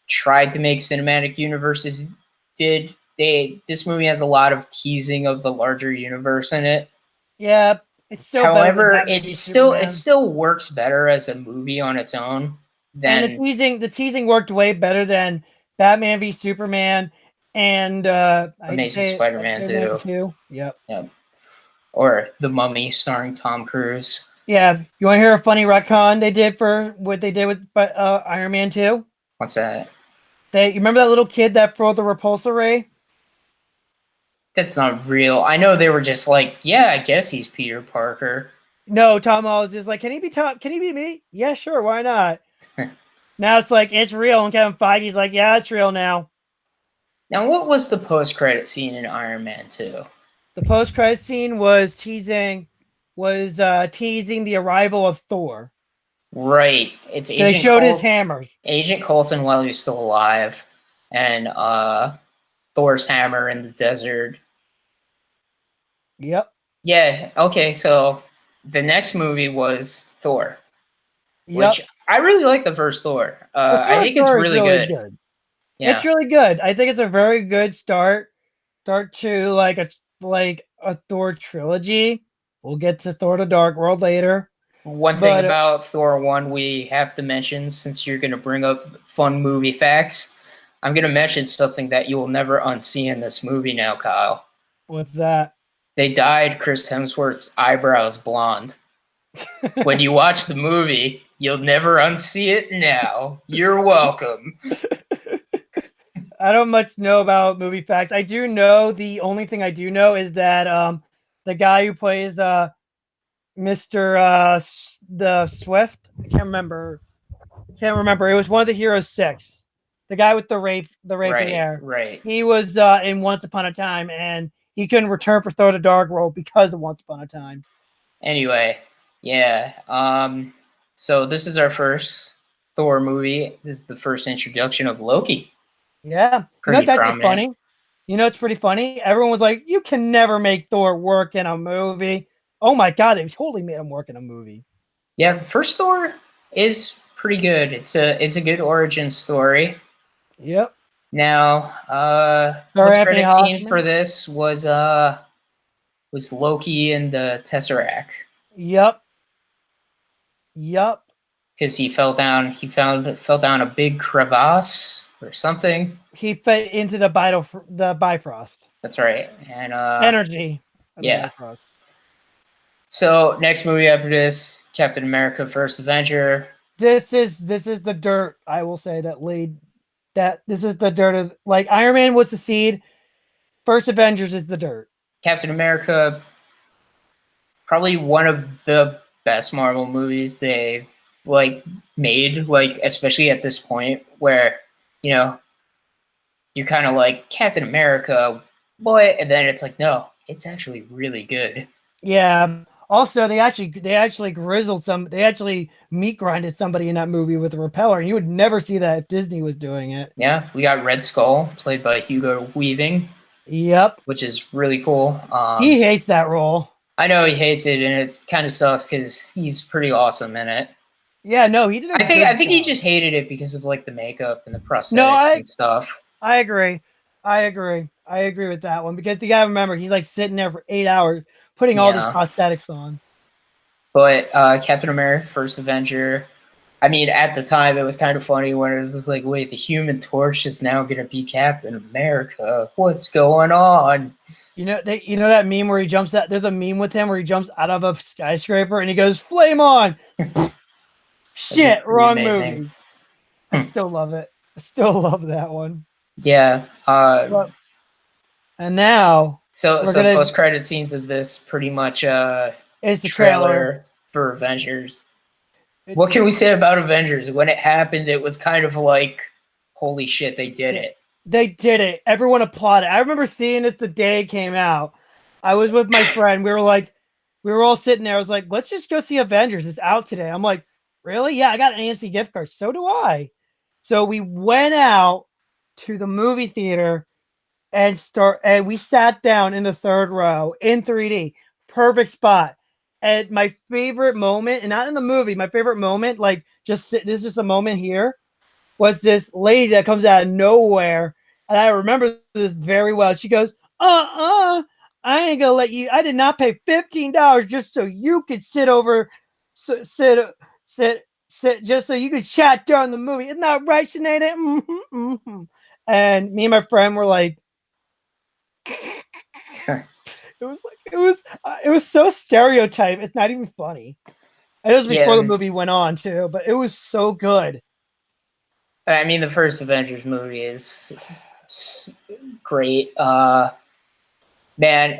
S2: tried to make cinematic universes did. This movie has a lot of teasing of the larger universe in it.
S1: Yeah, it's still.
S2: However, it still works better as a movie on its own.
S1: And the teasing worked way better than Batman v Superman and
S2: Amazing Spider-Man 2.
S1: Yep.
S2: Or The Mummy starring Tom Cruise.
S1: Yeah, you want to hear a funny retcon they did for what they did with Iron Man 2?
S2: What's that?
S1: You remember that little kid that threw the repulsor ray?
S2: That's not real. I know they were just like, yeah, I guess he's Peter Parker.
S1: No, Tom Holland's just like, can he be me? Yeah, sure, why not? Now it's like, it's real, and Kevin Feige's like, yeah, it's real now.
S2: Now, what was the post-credit scene in Iron Man 2?
S1: The post-credit scene was teasing the arrival of Thor.
S2: Right.
S1: They showed his hammers.
S2: Agent Coulson while he was still alive, and Thor's hammer in the desert.
S1: Yep.
S2: Yeah. Okay. So the next movie was Thor,
S1: yep.
S2: which I really like the first Thor. I think it's really good.
S1: Yeah. It's really good. I think it's a very good start to like a Thor trilogy. We'll get to Thor: The Dark World later.
S2: One thing about Thor 1 we have to mention, since you're going to bring up fun movie facts, I'm going to mention something that you will never unsee in this movie now, Kyle.
S1: What's that?
S2: They dyed Chris Hemsworth's eyebrows blonde. When you watch the movie, you'll never unsee it now. You're welcome.
S1: I don't much know about movie facts. I do know, the only thing I do know is that the guy who plays Mr. The Swift, I can't remember. It was one of the Heroes 6. The guy with the raping hair.
S2: Right.
S1: He was in Once Upon a Time, and he couldn't return for Thor: The Dark World because of Once Upon a Time.
S2: Anyway, yeah. So this is our first Thor movie. This is the first introduction of Loki.
S1: Yeah.
S2: Pretty
S1: it's actually
S2: prominent.
S1: funny. It's pretty funny. Everyone was like, you can never make Thor work in a movie. Oh my God, they totally made him work in a movie.
S2: Yeah, the first Thor is pretty good. It's a good origin story.
S1: Yep.
S2: Now, post-credit scene for this was Loki and the Tesseract.
S1: Yep.
S2: Because he fell down a big crevasse or something.
S1: He fell into the Bifrost.
S2: That's right. And
S1: energy.
S2: Yeah. So next movie after this, Captain America: First Avenger.
S1: This is the dirt. I will say that this is the dirt of, like, Iron Man was the seed. First Avengers is the dirt.
S2: Captain America, probably one of the best Marvel movies they've made, especially at this point where, you're kind of like, Captain America, boy, and then it's like, no, it's actually really good.
S1: Yeah. Also, they actually grizzled they actually meat grinded somebody in that movie with a repeller, and you would never see that if Disney was doing it.
S2: Yeah, we got Red Skull, played by Hugo Weaving.
S1: Yep.
S2: Which is really cool.
S1: He hates that role.
S2: I know he hates it, and it kind of sucks because he's pretty awesome in it.
S1: Yeah, no, he did.
S2: I think he just hated it because of the makeup and the prosthetics and stuff.
S1: I agree with that one, because you gotta remember, he's sitting there for 8 hours putting all these prosthetics on.
S2: But Captain America: First Avenger, I mean, at the time it was kind of funny when it was just like, wait, the Human Torch is now going to be Captain America. What's going on?
S1: That meme where he jumps out. There's a meme with him where he jumps out of a skyscraper and he goes, "Flame on!" Shit, wrong movie. I still love it. I still love that one.
S2: Yeah.
S1: And now,
S2: so post-credit scenes of this pretty much
S1: it's the trailer
S2: for Avengers. What can we say about Avengers? When it happened, it was kind of like, holy shit, they did it.
S1: They did it. Everyone applauded. I remember seeing it the day it came out. I was with my friend. We were all sitting there. I was like, let's just go see Avengers. It's out today. I'm like, really? Yeah, I got an AMC gift card. So do I. So we went out to the movie theater and we sat down in the third row in 3D. Perfect spot. And my favorite moment, and not in the movie, my favorite moment, this is just a moment here, was this lady that comes out of nowhere. And I remember this very well. She goes, I ain't gonna let you, I did not pay $15 just so you could sit just so you could chat during the movie. Isn't that right, Sinead? Mm-hmm, mm-hmm. And me and my friend were like, it was so stereotyped. It's not even funny. It was before the movie went on too, but it was so good.
S2: I mean, the first Avengers movie is great. Man,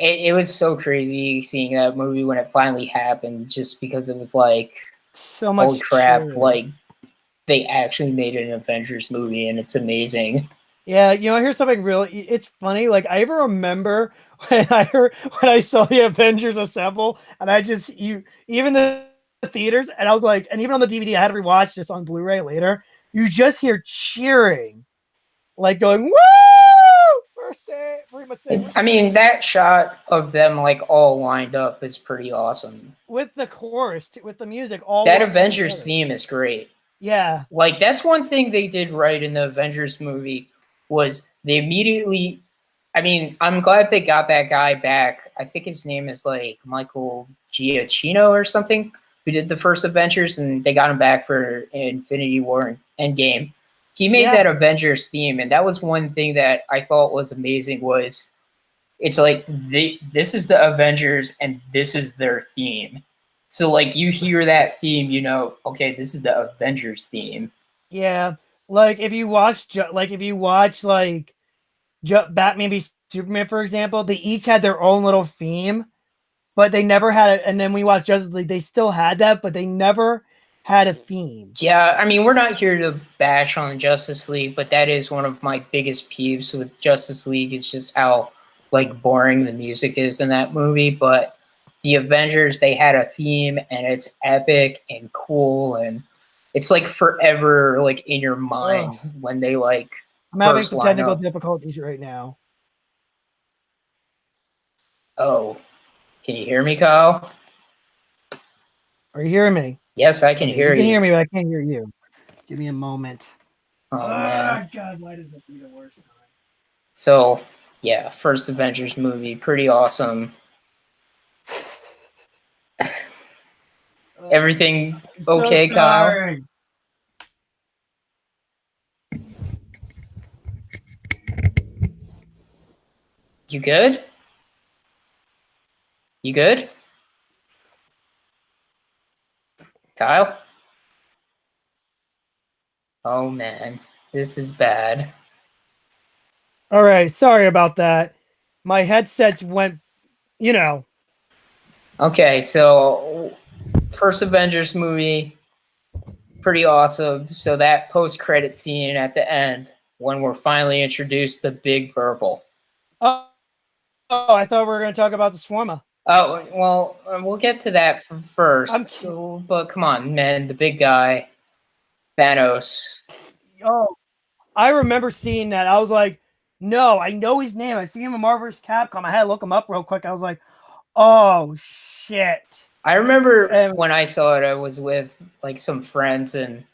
S2: it was so crazy seeing that movie when it finally happened, just because it was like,
S1: so much,
S2: holy crap, they actually made an Avengers movie, and it's amazing.
S1: Yeah, here's something really, it's funny. I ever remember when I saw the Avengers assemble, and even the theaters, and I was like, and even on the DVD, I had to rewatch this on Blu-ray later. You just hear cheering, going, woo!
S2: I mean, that shot of them all lined up is pretty awesome.
S1: With the chorus, with the music,
S2: that Avengers theme is great.
S1: Yeah,
S2: that's one thing they did right in the Avengers movie. Was they immediately, I mean, I'm glad they got that guy back. I think his name is Michael Giacchino or something, who did the first Avengers, and they got him back for Infinity War and Endgame. He made that Avengers theme, and that was one thing that I thought was amazing. Was it's this is the Avengers and this is their theme. So you hear that theme, okay, this is the Avengers theme.
S1: Yeah. If you watch Batman v Superman, for example, they each had their own little theme, but they never had it. And then we watched Justice League, they still had that, but they never had a theme.
S2: Yeah, I mean, we're not here to bash on Justice League, but that is one of my biggest peeves with Justice League. It's just how boring the music is in that movie. But the Avengers, they had a theme, and it's epic and cool, and it's like forever like in your mind when they like
S1: I'm having
S2: first
S1: some
S2: line
S1: technical
S2: up.
S1: difficulties right now.
S2: Oh, can you hear me, Kyle?
S1: Are you hearing me?
S2: Yes, I can
S1: Okay,
S2: hear
S1: you can
S2: you.
S1: hear me, but I can't hear you. Give me a moment.
S2: Oh man.
S1: God, why does that be the worst time?
S2: So yeah, first Avengers movie, pretty awesome. Everything
S1: I'm
S2: okay,
S1: so
S2: Kyle?
S1: sorry.
S2: You good? You good? Kyle? Oh man, this is bad.
S1: All right, sorry about that. My headsets went, you know.
S2: Okay, so first Avengers movie, pretty awesome. So that post-credit scene at the end, when we're finally introduced to Big Purple.
S1: Oh, I thought we were going to talk about the Swarma.
S2: Oh well, we'll get to that first.
S1: I'm
S2: But come on, man, the big guy, Thanos.
S1: Oh, I remember seeing that. I was like, no, I know his name. I see him in Marvel vs. Capcom. I had to look him up real quick. I was like, oh shit.
S2: I remember
S1: And
S2: when I saw it, I was with like some friends, and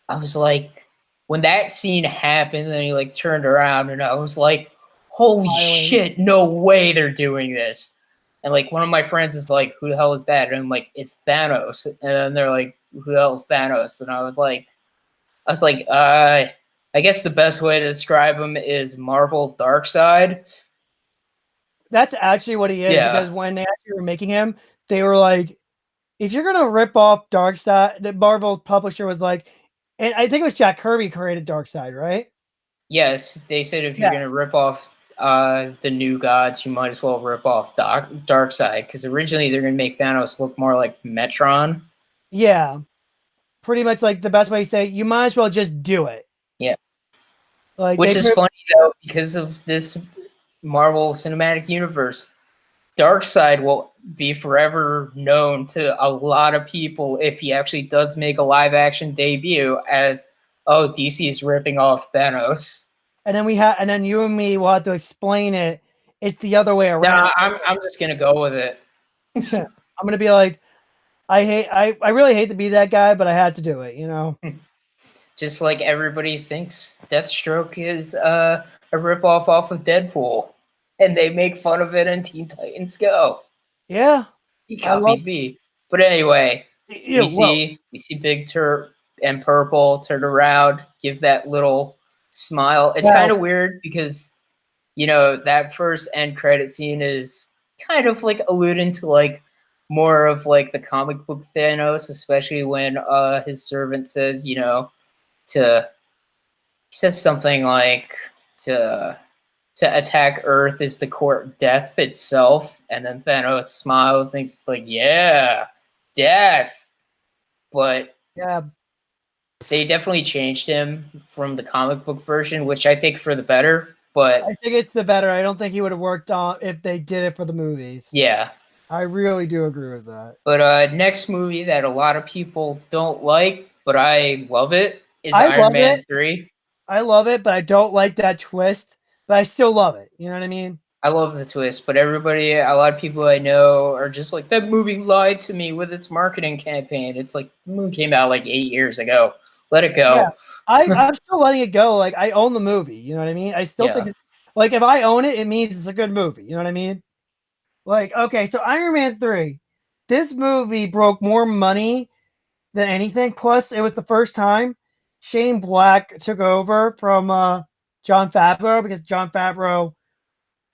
S2: I was like, when that scene happened, and he like turned around, and I was like, holy
S1: smiling.
S2: shit, no way they're doing this. And like one of my friends is like, who the hell is that? And I'm like, it's Thanos. And then they're like, who the hell is Thanos? And I was like, I guess the best way to describe him is Marvel Darkseid.
S1: That's actually what he is,
S2: Yeah.
S1: because when they actually were making him, they were like, if you're gonna rip off Darkseid, the Marvel publisher was like, and I think it was Jack Kirby created Darkseid, right?
S2: Yes, they said if you're
S1: Yeah.
S2: gonna rip off the new gods, you might as well rip off Darkseid, because originally they're gonna make Thanos look more like Metron.
S1: Yeah. Pretty much like the best way to say, you might as well just do it.
S2: Yeah,
S1: Like
S2: which
S1: they
S2: is funny though because of this Marvel Cinematic Universe. Darkseid will be forever known to a lot of people if he actually does make a live action debut as, oh, DC is ripping off Thanos.
S1: and then you and me will have to explain it. It's the other way around.
S2: Nah, I'm just gonna go with it.
S1: I'm gonna be like, I really hate to be that guy, but I had to do it, you know.
S2: Just like everybody thinks Deathstroke is a ripoff off of Deadpool, and they make fun of it in Teen Titans Go.
S1: Yeah.
S2: He
S1: I love
S2: copied me. But anyway,
S1: yeah, well,
S2: we see Big Tur and Purple turn around, give that little smile. It's
S1: well,
S2: kind of weird because that first end credit scene is kind of like alluding to like more of like the comic book Thanos, especially when his servant says, to he says something like to attack Earth is the court death itself, and then Thanos smiles and he's just like, yeah, death. But
S1: yeah,
S2: they definitely changed him from the comic book version, which I think for the better. But
S1: I think it's the better. I don't think he would have worked on if they did it for the movies.
S2: yeah.
S1: I really do agree with that.
S2: But next movie that a lot of people don't like, but I love it, is
S1: I
S2: Iron
S1: love
S2: Man
S1: it.
S2: 3.
S1: I love it, but I don't like that twist. But I still love it. You know what I mean?
S2: I love the twist, but a lot of people I know are just like, that movie lied to me with its marketing campaign. It's like, the movie came out like 8 years ago. Let it go.
S1: Yeah. I'm still letting it go. Like I own the movie. You know what I mean? I still think
S2: Yeah.
S1: it's like if I own it, it means it's a good movie. You know what I mean? Like, okay, so Iron Man 3. This movie broke more money than anything. Plus, it was the first time Shane Black took over from John Favreau, because John Favreau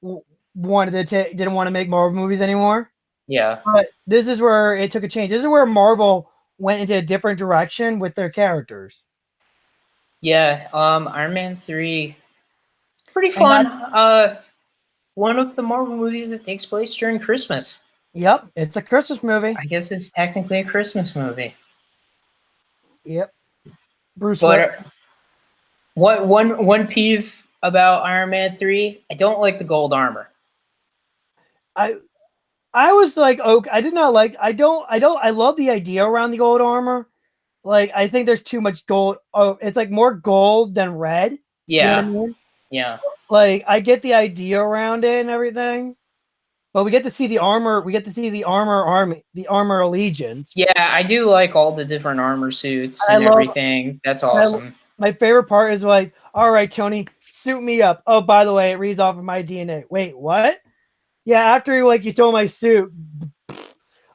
S1: didn't want to make Marvel movies anymore.
S2: Yeah.
S1: But this is where it took a change. This is where Marvel went into a different direction with their characters.
S2: Yeah. Iron Man 3, pretty
S1: And
S2: fun. One of the Marvel movies that takes place during Christmas.
S1: yep, it's a Christmas movie.
S2: I guess it's technically a Christmas movie.
S1: Yep. Bruce
S2: But
S1: Willis.
S2: one peeve about Iron Man 3, I don't like the gold armor.
S1: I was like, okay, I did not like. I love the idea around the gold armor. Like, I think there's too much gold. Oh, it's like more gold than red. You know what I
S2: Yeah,
S1: mean?
S2: yeah.
S1: Like, I get the idea around it and everything, but we get to see the armor. We get to see the armor army, the armor allegiance.
S2: Yeah, I do like all the different armor suits
S1: I
S2: and
S1: love.
S2: everything. That's
S1: I,
S2: awesome.
S1: my favorite part is like, all right, Tony, suit me up. Oh, by the way, it reads off of my DNA. Wait, what? Yeah, after like you stole my suit,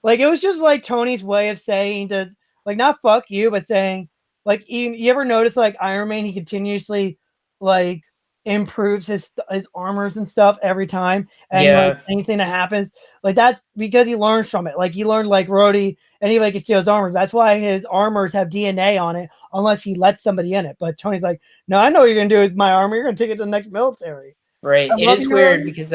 S1: like it was just like Tony's way of saying to like not fuck you, but saying like you ever notice like Iron Man, he continuously like improves his armors and stuff every time, and like
S2: Yeah,
S1: anything that happens, like that's because he learns from it. Like he learned like Rhodey, anybody can steal his armors. That's why his armors have DNA on it, unless he lets somebody in it. But Tony's like, no, I know what you're gonna do with my armor. You're gonna take it to the next military.
S2: right.
S1: I'm
S2: It is
S1: loving
S2: weird
S1: your
S2: because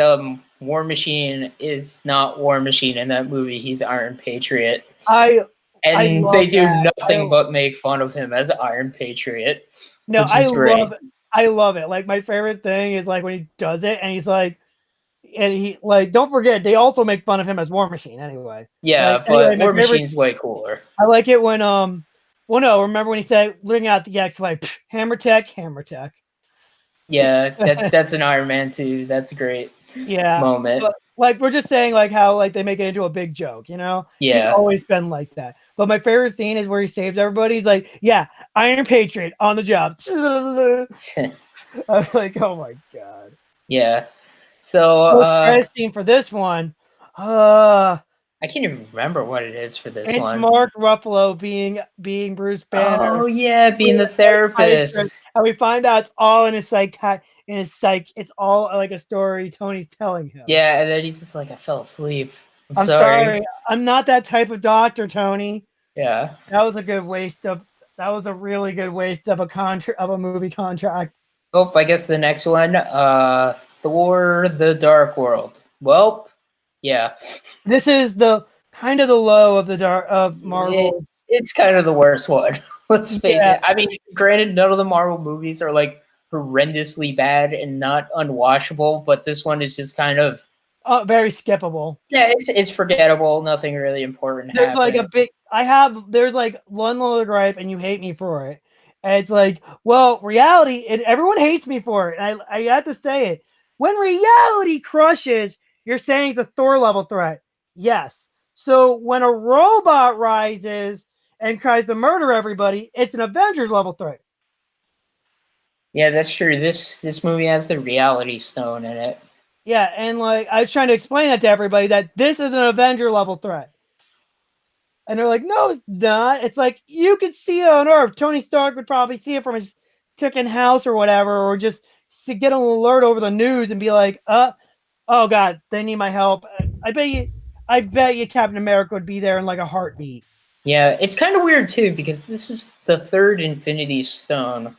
S2: War Machine is not War Machine in that movie. He's Iron Patriot.
S1: I I
S2: And they
S1: love
S2: do
S1: that.
S2: nothing but make fun of him as Iron Patriot,
S1: No,
S2: which is great.
S1: I love it. Like my favorite thing is like when he does it and he's like, and he like don't forget they also make fun of him as War Machine anyway. Like
S2: Yeah,
S1: anyway,
S2: but
S1: my
S2: War
S1: favorite
S2: Machine's way cooler.
S1: I like it when well no, remember when he said looking at the X like Hammer Tech, Hammer Tech.
S2: Yeah, that's an Iron Man too. That's a great
S1: Yeah.
S2: moment.
S1: But like we're just saying like how like they make it into a big joke, you know? He's
S2: Yeah.
S1: always been like that. But my favorite scene is where he saves everybody. He's like, yeah, Iron Patriot on the job. I was like, oh my god.
S2: Yeah. So
S1: Post credit scene for this one.
S2: I can't even remember what it is for this
S1: It's
S2: one.
S1: Mark Ruffalo being Bruce Banner.
S2: Oh yeah, being the therapist.
S1: And we find out it's all in his psych. It's all like a story Tony's telling him.
S2: Yeah, and then he's just like, I fell asleep.
S1: I'm sorry. I'm not that type of doctor, Tony.
S2: Yeah.
S1: That was a good waste of. That was a really good waste of a movie contract.
S2: Oh, I guess the next one, Thor: The Dark World. Well, yeah.
S1: This is the kind of the low of the dark of Marvel.
S2: It's kind of the worst one. Let's face
S1: Yeah.
S2: it. I mean, granted, none of the Marvel movies are like horrendously bad and not unwatchable, but this one is just kind of
S1: Very skippable.
S2: yeah, it's forgettable. Nothing really important
S1: There's like a
S2: happens.
S1: big. There's like one little gripe, and you hate me for it. And it's like, well, reality, and everyone hates me for it. And I have to say it. When reality crushes, you're saying it's a Thor level threat. Yes. So when a robot rises and tries to murder everybody, it's an Avengers level threat.
S2: Yeah, that's true. This movie has the Reality Stone in it.
S1: Yeah, and like I was trying to explain that to everybody that this is an Avenger level threat. And they're like, no, it's not. It's like you could see it on Earth. Tony Stark would probably see it from his chicken house or whatever, or just get an alert over the news and be like, oh God, they need my help. I bet you Captain America would be there in like a heartbeat.
S2: Yeah, it's kind of weird too because this is the third Infinity Stone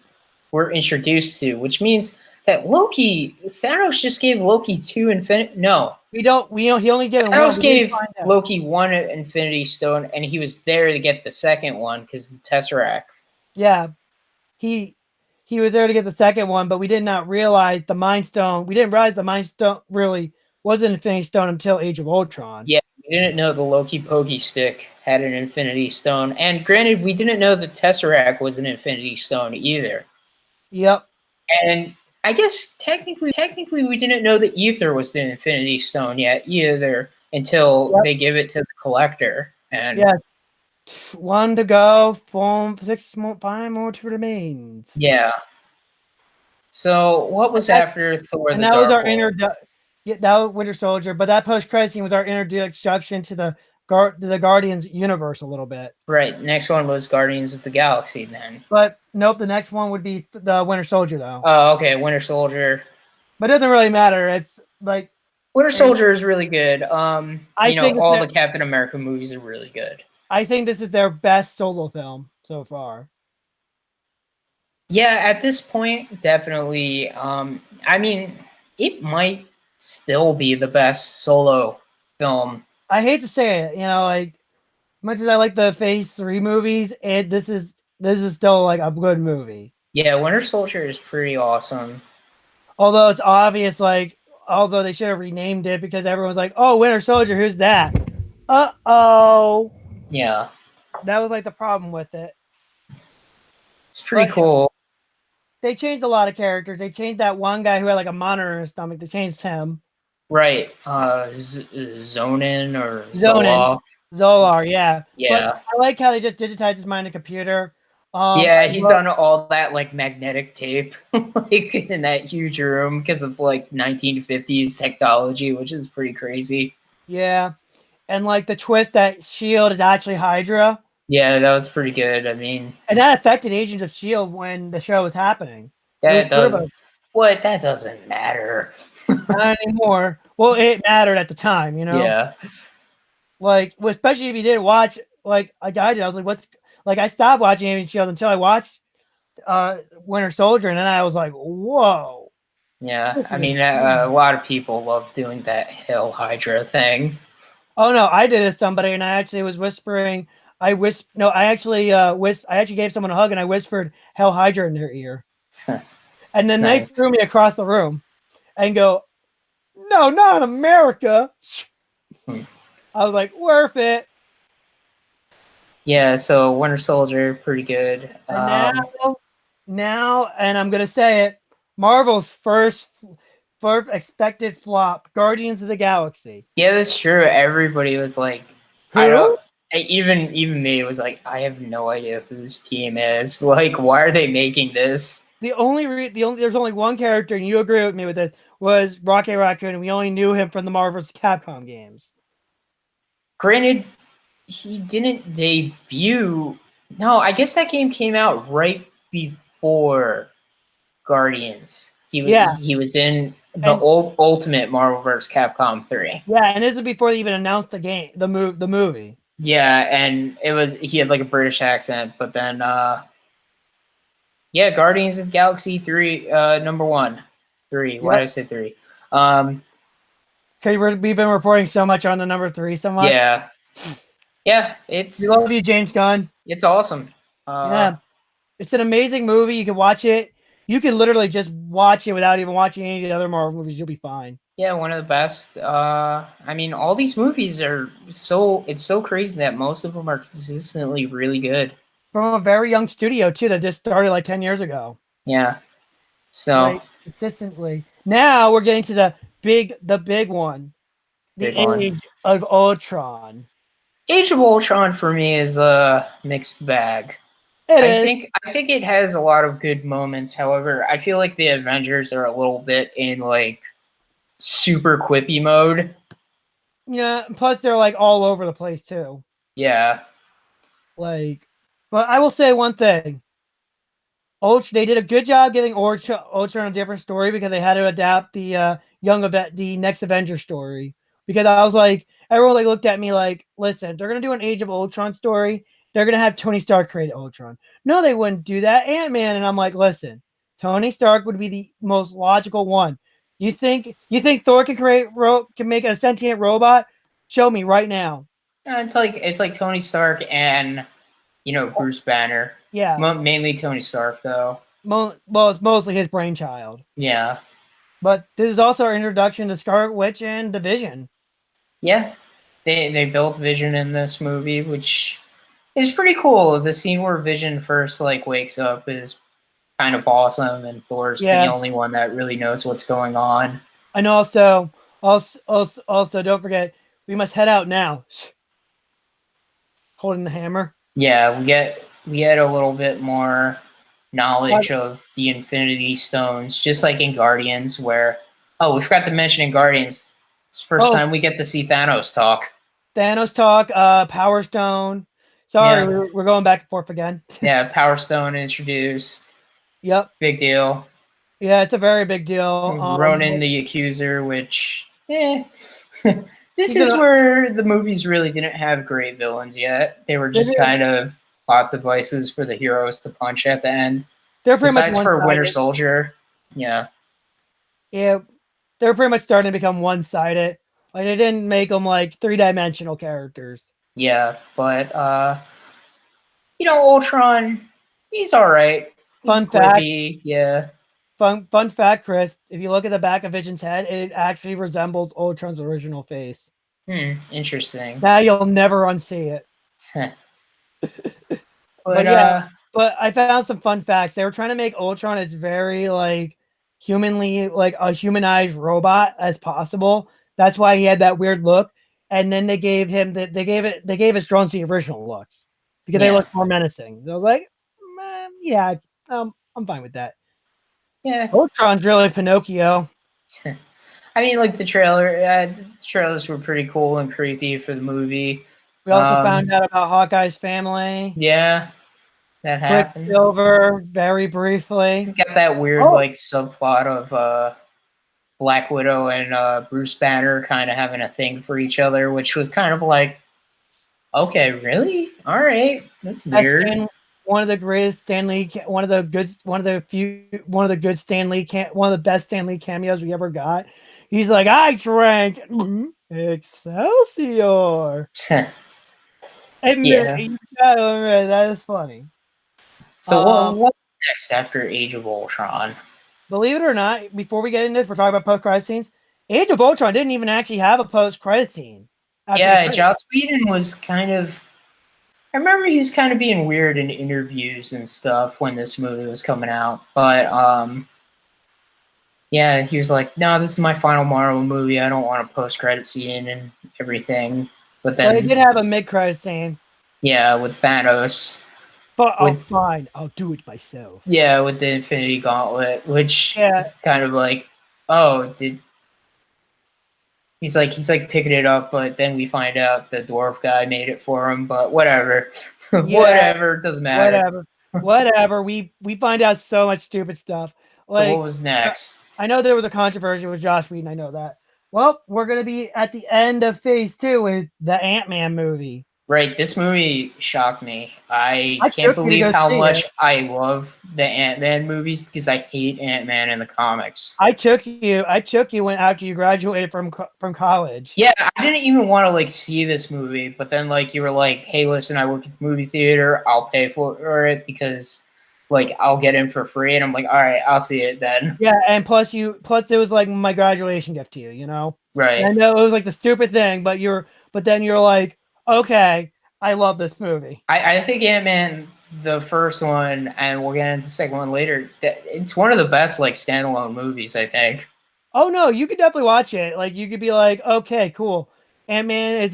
S2: we're introduced to, which means that Thanos just gave Loki two Infinity. No,
S1: We don't. He only gave one.
S2: Thanos gave Loki one Infinity Stone, and he was there to get the second one because the Tesseract.
S1: Yeah, he was there to get the second one, but we did not realize the Mind Stone. We didn't realize the Mind Stone really was an Infinity Stone until Age of Ultron.
S2: Yeah, we didn't know the Loki Pokey Stick had an Infinity Stone, and granted, we didn't know the Tesseract was an Infinity Stone either.
S1: Yep.
S2: And I guess technically, we didn't know the Ether was the Infinity Stone yet either until they give it to the Collector. And
S1: yeah, one to go, 5 more to remain.
S2: Yeah. So what was after Thor?
S1: And that was our that was Winter Soldier, but that post-credit scene was our introduction to the Guardians universe a little bit.
S2: Right. Next one was Guardians of the Galaxy then.
S1: But nope, the next one would be the Winter Soldier though.
S2: Oh, okay, Winter Soldier.
S1: But it doesn't really matter. It's like
S2: Winter Soldier is really good.
S1: I think
S2: all the Captain America movies are really good.
S1: I think this is their best solo film so far.
S2: Yeah, at this point, definitely. I mean, it might still be the best solo film.
S1: I hate to say it, like much as I like the Phase 3 movies, this is still like a good movie.
S2: Yeah, Winter Soldier is pretty awesome.
S1: Although it's obvious, like although they should have renamed it because everyone's like, "Oh, Winter Soldier, who's that?" Oh,
S2: Yeah,
S1: that was like the problem with it.
S2: it's pretty
S1: But
S2: cool.
S1: they changed a lot of characters. They changed that one guy who had like a monitor in his stomach. They changed him.
S2: Right. Zonin or
S1: Zonin,
S2: Zoloft.
S1: Zolar, yeah. But
S2: Yeah.
S1: I like how they just digitized his mind in the computer.
S2: Yeah,
S1: I
S2: he's
S1: love,
S2: on all that like magnetic tape, like in that huge room because of like 1950s technology, which is pretty crazy.
S1: yeah, and like the twist that Shield is actually Hydra,
S2: Yeah, that was pretty good. I mean,
S1: and that affected Agents of Shield when the show was happening. It was
S2: that
S1: sort of
S2: does what that doesn't matter.
S1: not anymore. Well, it mattered at the time, you know.
S2: Yeah.
S1: Like, especially if you didn't watch, like I did. I was like, "What's?" Like, I stopped watching Agents of Shield until I watched Winter Soldier, and then I was like, "Whoa!"
S2: Yeah,
S1: This
S2: I
S1: is
S2: mean, a
S1: insane.
S2: lot of people love doing that Hail Hydra thing.
S1: Oh no, I did it to somebody, and I actually was whispering. No, I actually I actually gave someone a hug, and I whispered "Hell Hydra" in their ear, and then they
S2: Nice.
S1: threw me across the room and go, "No, not in America."
S2: Hmm.
S1: I was like, "Worth it."
S2: Yeah, so Winter Soldier, pretty good.
S1: And now, and I'm gonna say it, Marvel's first expected flop, Guardians of the Galaxy.
S2: Yeah, that's true. Everybody was like, I don't.
S1: Who?
S2: Even me was like, I have no idea who this team is. Like, why are they making this?
S1: There's only one character, and you agree with me with this, was Rocket Raccoon, and we only knew him from the Marvel's Capcom games.
S2: Granted, he didn't debut. No, I guess that game came out right before Guardians.
S1: Yeah,
S2: He was in the
S1: and
S2: old Ultimate Marvel vs. Capcom 3.
S1: yeah, and this is before they even announced the game, the movie.
S2: Yeah, and he had like a British accent, but then yeah, Guardians of the Galaxy 3 number 1. 3. Why did I
S1: Yep.
S2: say 3? Um
S1: Because we've been reporting so much on the number 3 so much.
S2: yeah. Yeah,
S1: We love you, James Gunn.
S2: it's awesome.
S1: Yeah, it's an amazing movie. You can watch it. You can literally just watch it without even watching any of the other Marvel movies. You'll be fine.
S2: Yeah, one of the best. I mean, all these movies are it's so crazy that most of them are consistently really good.
S1: From a very young studio too that just started like 10 years ago.
S2: Yeah. So,
S1: Like consistently. Now we're getting to the big one. The
S2: big one.
S1: Age of Ultron.
S2: Age of Ultron for me is a mixed bag.
S1: It is.
S2: I think it has a lot of good moments. However, I feel like the Avengers are a little bit in like super quippy mode.
S1: Yeah, plus they're like all over the place too.
S2: Yeah.
S1: Like, but I will say one thing. They did a good job giving Ultron a different story because they had to adapt the the next Avenger story. Because I was like, everyone like looked at me like, listen, they're gonna do an Age of Ultron story. They're gonna have Tony Stark create Ultron. No, they wouldn't do that. Ant-Man, and I'm like, listen, Tony Stark would be the most logical one. You think Thor can make a sentient robot? Show me right now.
S2: It's like Tony Stark and Bruce Banner.
S1: Yeah.
S2: Mainly Tony Stark though.
S1: Well, it's mostly his brainchild.
S2: Yeah.
S1: But this is also our introduction to Scarlet Witch and the Vision.
S2: Yeah. They built Vision in this movie, which is pretty cool. The scene where Vision first like wakes up is kind of awesome, and Thor's the only one that really knows what's going on.
S1: And also, don't forget, we must head out now. Holding the hammer.
S2: Yeah, we get a little bit more knowledge of the Infinity Stones, just like in Guardians, where we forgot to mention in Guardians, it's the first time we get to see Thanos talk.
S1: Power Stone. Sorry, we're going back and forth again.
S2: Yeah, Power Stone introduced.
S1: Yep.
S2: Big deal.
S1: Yeah, it's a very big deal.
S2: Ronan the Accuser, which this is where the movies really didn't have great villains yet. They were just kind of plot devices for the heroes to punch at the end.
S1: They're pretty
S2: Besides
S1: much
S2: for Winter Soldier. Yeah.
S1: Yeah, they're pretty much starting to become one-sided. Like they didn't make them like three-dimensional characters.
S2: Yeah, but Ultron, he's all right.
S1: Fun fact.
S2: Yeah.
S1: fun fact, Chris. If you look at the back of Vision's head, it actually resembles Ultron's original face.
S2: Interesting.
S1: Now you'll never unsee it.
S2: But
S1: yeah, but I found some fun facts. They were trying to make Ultron as very like humanly, like a humanized robot as possible. That's why he had that weird look. And then they gave him they gave his drones the original looks because they look more menacing. So I was like, yeah, I'm fine with that.
S2: Yeah,
S1: Ultron's really Pinocchio.
S2: I mean, like the trailers were pretty cool and creepy for the movie.
S1: We also found out about Hawkeye's family.
S2: Yeah, that happened.
S1: Quicksilver, very briefly.
S2: Got that weird like subplot of Black Widow and Bruce Banner kind of having a thing for each other, which was kind of like, okay, really? All right, that's weird.
S1: One of the greatest Stan Lee, one of the best Stan Lee cameos we ever got. He's like, I drank Excelsior.
S2: Yeah,
S1: that is funny.
S2: So what's next after Age of Ultron?
S1: Believe it or not, before we get into this, we're talking about post-credit scenes. Age of Ultron didn't even actually have a post-credit scene.
S2: Yeah, Joss Whedon was kind of... I remember he was kind of being weird in interviews and stuff when this movie was coming out. But, yeah, he was like, no, this is my final Marvel movie. I don't want a post-credit scene and everything. But then...
S1: But they did have a mid-credit scene.
S2: Yeah, with Thanos.
S1: But fine, I'll do it myself.
S2: Yeah, with the Infinity Gauntlet, which is kind of like, oh, he's like picking it up, but then we find out the dwarf guy made it for him. But whatever, whatever, doesn't matter.
S1: Whatever. We find out so much stupid stuff.
S2: Like, so what was next?
S1: I know there was a controversy with Joss Whedon. I know that. Well, we're gonna be at the end of Phase 2 with the Ant-Man movie.
S2: Right, this movie shocked me. I can't believe how much I love the Ant-Man movies because I hate Ant-Man in the comics.
S1: I took you when after you graduated from college.
S2: Yeah, I didn't even want to like see this movie, but then like you were like, "Hey, listen, I work at the movie theater. I'll pay for it because like I'll get in for free." And I'm like, "All right, I'll see it then."
S1: Yeah, and plus it was like my graduation gift to you, you know?
S2: Right.
S1: And I know it was like the stupid thing, but then you're like, okay, I love this movie.
S2: I think Ant-Man, the first one, and we'll get into the second one later, it's one of the best like standalone movies, I think.
S1: Oh no, you could definitely watch it. Like you could be like, okay, cool. Ant-Man is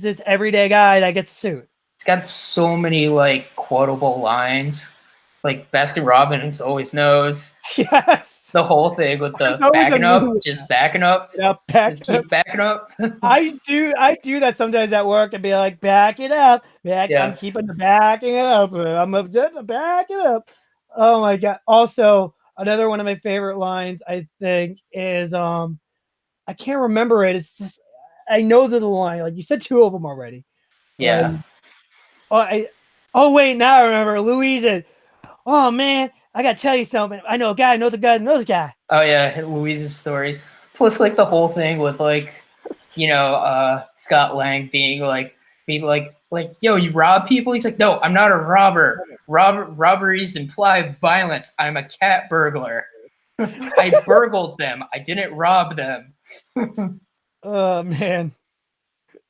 S1: this everyday guy that gets a suit.
S2: It's got so many like quotable lines. Like Baskin Robbins always knows.
S1: Yes.
S2: The whole thing with the backing up, just backing up.
S1: Yeah,
S2: just keep backing up.
S1: I do that sometimes at work and be like, back it up. I'm keeping the backing it up. I'm back it up. Oh my god. Also, another one of my favorite lines, I think, is I can't remember it. It's just I know the line. Like you said two of them already.
S2: Yeah.
S1: Wait, now I remember. Louise. Oh man, I gotta tell you something. I know a guy, knows a guy, knows a guy.
S2: Oh yeah, Louise's stories. Plus, like the whole thing with like, Scott Lang being like, yo, you rob people? He's like, no, I'm not a robber. Robberies imply violence. I'm a cat burglar. I burgled them. I didn't rob them.
S1: Oh man,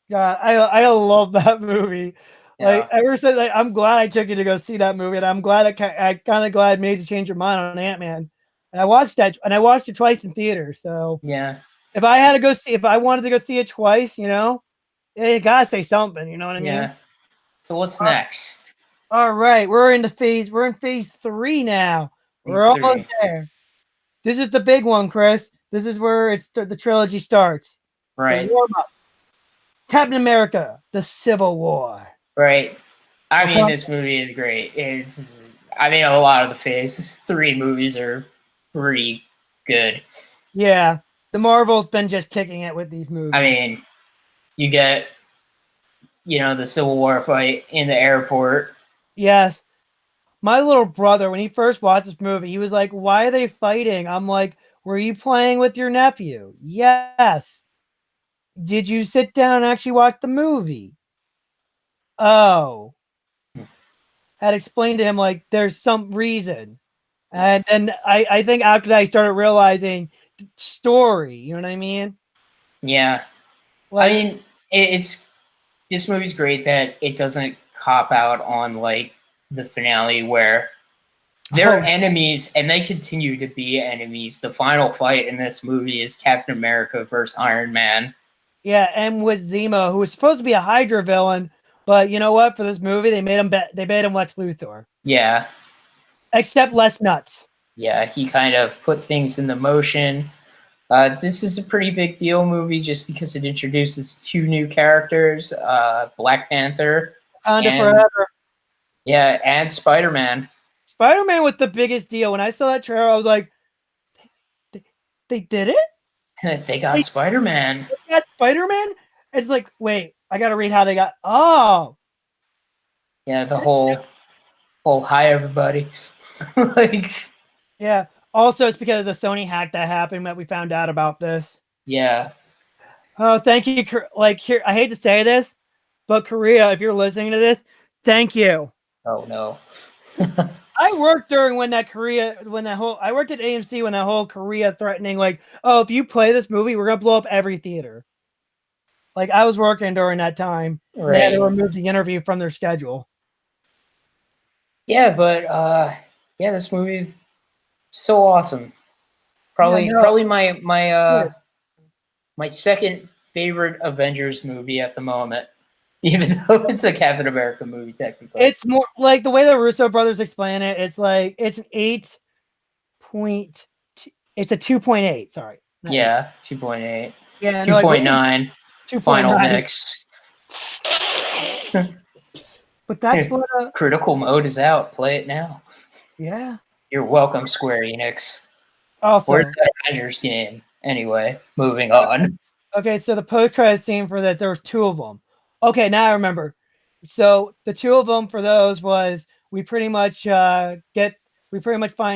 S1: God, I love that movie. Like ever since, I'm glad I took you to go see that movie, and I'm glad I kind of glad made you change your mind on Ant-Man. And I watched it twice in theater. So
S2: yeah,
S1: if I wanted to go see it twice, you gotta say something. You know what I mean?
S2: Yeah. So what's next?
S1: All right, we're in phase 3 now. We're almost there. This is the big one, Chris. This is where the trilogy starts.
S2: Right.
S1: Captain America: The Civil War.
S2: Right. I mean, this movie is great. A lot of the phase 3 movies are pretty good.
S1: Yeah. The Marvel's been just kicking it with these movies.
S2: I mean, you get, the Civil War fight in the airport.
S1: Yes. My little brother, when he first watched this movie, he was like, why are they fighting? I'm like, were you playing with your nephew? Yes. Did you sit down and actually watch the movie? Oh. Had explained to him, like, there's some reason. And then I think after that, I started realizing story. You know what I mean?
S2: Yeah.
S1: Like,
S2: I mean, it's this movie's great that it doesn't cop out on like the finale where they're
S1: oh,
S2: enemies and they continue to be enemies. The final fight in this movie is Captain America versus Iron Man.
S1: yeah, and with Zemo, who was supposed to be a Hydra villain, but you know what? For this movie, they made him Lex Luthor,
S2: Yeah.
S1: except less nuts.
S2: Yeah, he kind of put things into motion. This is a pretty big deal movie just because it introduces two new characters, Black Panther
S1: Wakanda
S2: and
S1: forever.
S2: yeah, and Spider-Man.
S1: Spider-Man was the biggest deal. When I saw that trailer, I was like, they did it?
S2: They got Spider-Man.
S1: They got Spider-Man? It's like, wait, I gotta read how they got. Oh,
S2: Yeah, the whole hi everybody. Like,
S1: yeah. Also, it's because of the Sony hack that happened that we found out about this.
S2: yeah.
S1: Oh, thank you. Like, here, I hate to say this, but Korea, if you're listening to this, thank you.
S2: Oh no.
S1: I worked during when that I worked at AMC when that whole Korea threatening, like, oh, if you play this movie, we're gonna blow up every theater. Like, I was working during that time. Right. They had to remove the interview from their schedule.
S2: Yeah, but yeah, this movie so awesome. Probably my second favorite Avengers movie at the moment. Even though it's a Captain America movie, technically.
S1: It's more like the way the Russo brothers explain it. It's like it's an 8 point. It's a 2.8. Sorry.
S2: Yeah, 2.8.
S1: Yeah,
S2: 2.9. 2.9. Final mix.
S1: But that's what
S2: Critical Mode is out. Play it now.
S1: Yeah.
S2: You're welcome, Square Enix.
S1: Also,
S2: where's that Avengers game? Anyway, moving on.
S1: Okay, so the post-credit scene for that, there were two of them. Okay, now I remember. So the two of them for those was we pretty much find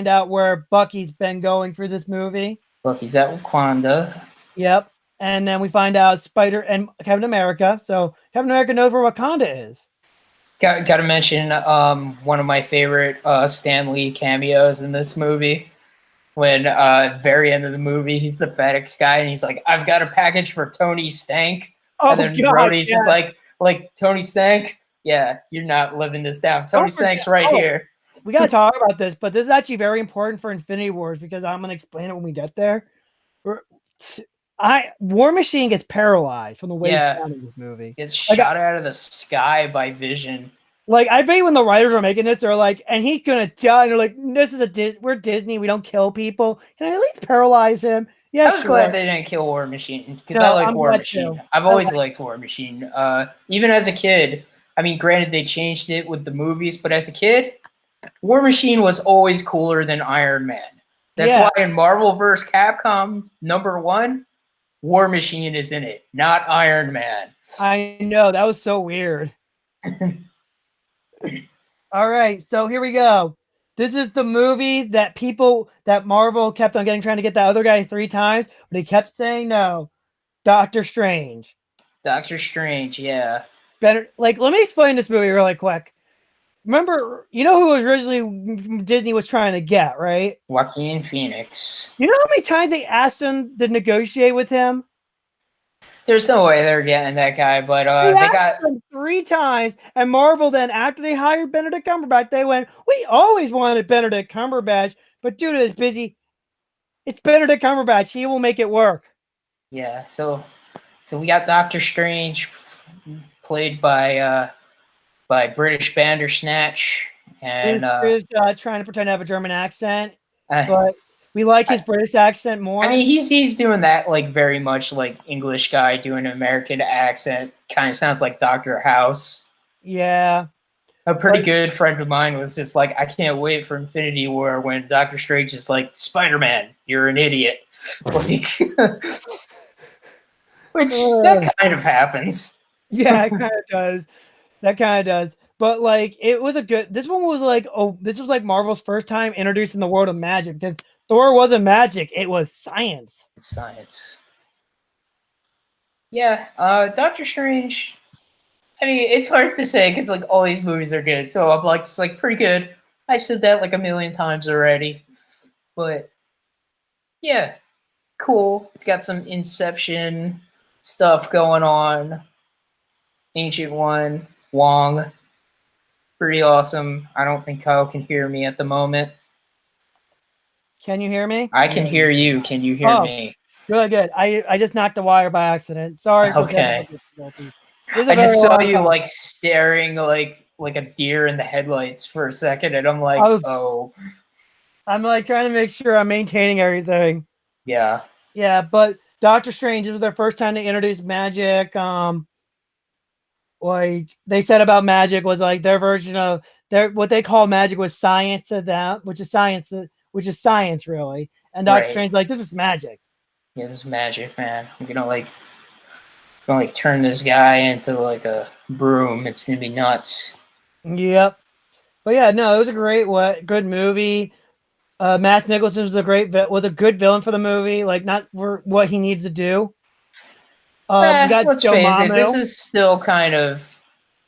S1: out where Bucky's been going through this movie.
S2: Bucky's at Wakanda.
S1: Yep. And then we find out Spider and Captain America. So Captain America knows where Wakanda is.
S2: Got to mention one of my favorite Stan Lee cameos in this movie. When very end of the movie, he's the FedEx guy, and he's like, "I've got a package for Tony Stank."
S1: Oh,
S2: and then Rhodey's just like Tony Stank. Yeah, you're not living this down. Tony Stank's right here.
S1: We gotta talk about this, but this is actually very important for Infinity Wars because I'm gonna explain it when we get there. War Machine gets paralyzed from the waist down in this movie.
S2: Gets shot out of the sky by Vision.
S1: Like, I bet when the writers are making this, they're like, and he's gonna die. And they're like, this is we're Disney. We don't kill people. Can I at least paralyze him? Yeah,
S2: I was glad they didn't kill War Machine because I like War Machine. I've always liked War Machine. Even as a kid, I mean, granted they changed it with the movies, but as a kid, War Machine was always cooler than Iron Man. That's why in Marvel vs. Capcom #1, War Machine is in it, not Iron Man.
S1: I know, that was so weird. All right, so here we go. This is the movie that Marvel kept on trying to get that other guy 3 times, but he kept saying no. Doctor Strange.
S2: Doctor Strange, yeah.
S1: Better, like, let me explain this movie really quick. Remember, you know who originally Disney was trying to get, right?
S2: Joaquin Phoenix.
S1: You know how many times they asked him to negotiate with him?
S2: There's no way they're getting that guy, but they got
S1: him 3 times. And Marvel then, after they hired Benedict Cumberbatch, they went, we always wanted Benedict Cumberbatch, but due to this busy, it's Benedict Cumberbatch. He will make it work.
S2: Yeah, so we got Doctor Strange, played by British Bandersnatch, and
S1: is trying to pretend to have a German accent, but we like his British accent more.
S2: I mean, he's doing that like very much like English guy doing an American accent. Kind of sounds like Dr. House.
S1: Yeah.
S2: A pretty good friend of mine was just like, I can't wait for Infinity War when Doctor Strange is like, Spider-Man, you're an idiot. Like, which that kind of happens.
S1: Yeah, it kind of does. That kind of does. But like, it was this one was like, this was like Marvel's first time introducing the world of magic, because Thor wasn't magic, it was science.
S2: Science. Yeah, Doctor Strange, I mean, it's hard to say because like all these movies are good, so I'm like just like pretty good. I've said that like a million times already. but yeah, cool. It's got some Inception stuff going on. Ancient One, Wong, pretty awesome. I don't think Kyle can hear me at the moment.
S1: Can you hear me?
S2: I can hear you. Can you hear me?
S1: Good. I just knocked the wire by accident. Sorry for
S2: Okay.
S1: technical difficulties. This is a
S2: I just
S1: very
S2: saw
S1: long
S2: you
S1: podcast.
S2: like staring like a deer in the headlights for a second, and I'm like, oh,
S1: I'm like trying to make sure I'm maintaining everything.
S2: yeah.
S1: Yeah, but Doctor Strange, this was their first time to introduce magic. Like they said about magic was like their version of their what they call magic was science to them, which is science really. And Doctor
S2: Right.
S1: Strange like this is magic.
S2: Yeah, this is magic, man. I'm gonna turn this guy into like a broom. It's gonna be nuts.
S1: Yep. But yeah, no, it was a good movie. Mads Nicholson was a good villain for the movie, like not for what he needs to do. We got
S2: Let's
S1: Joe
S2: face it, this
S1: Mamo.
S2: is still kind of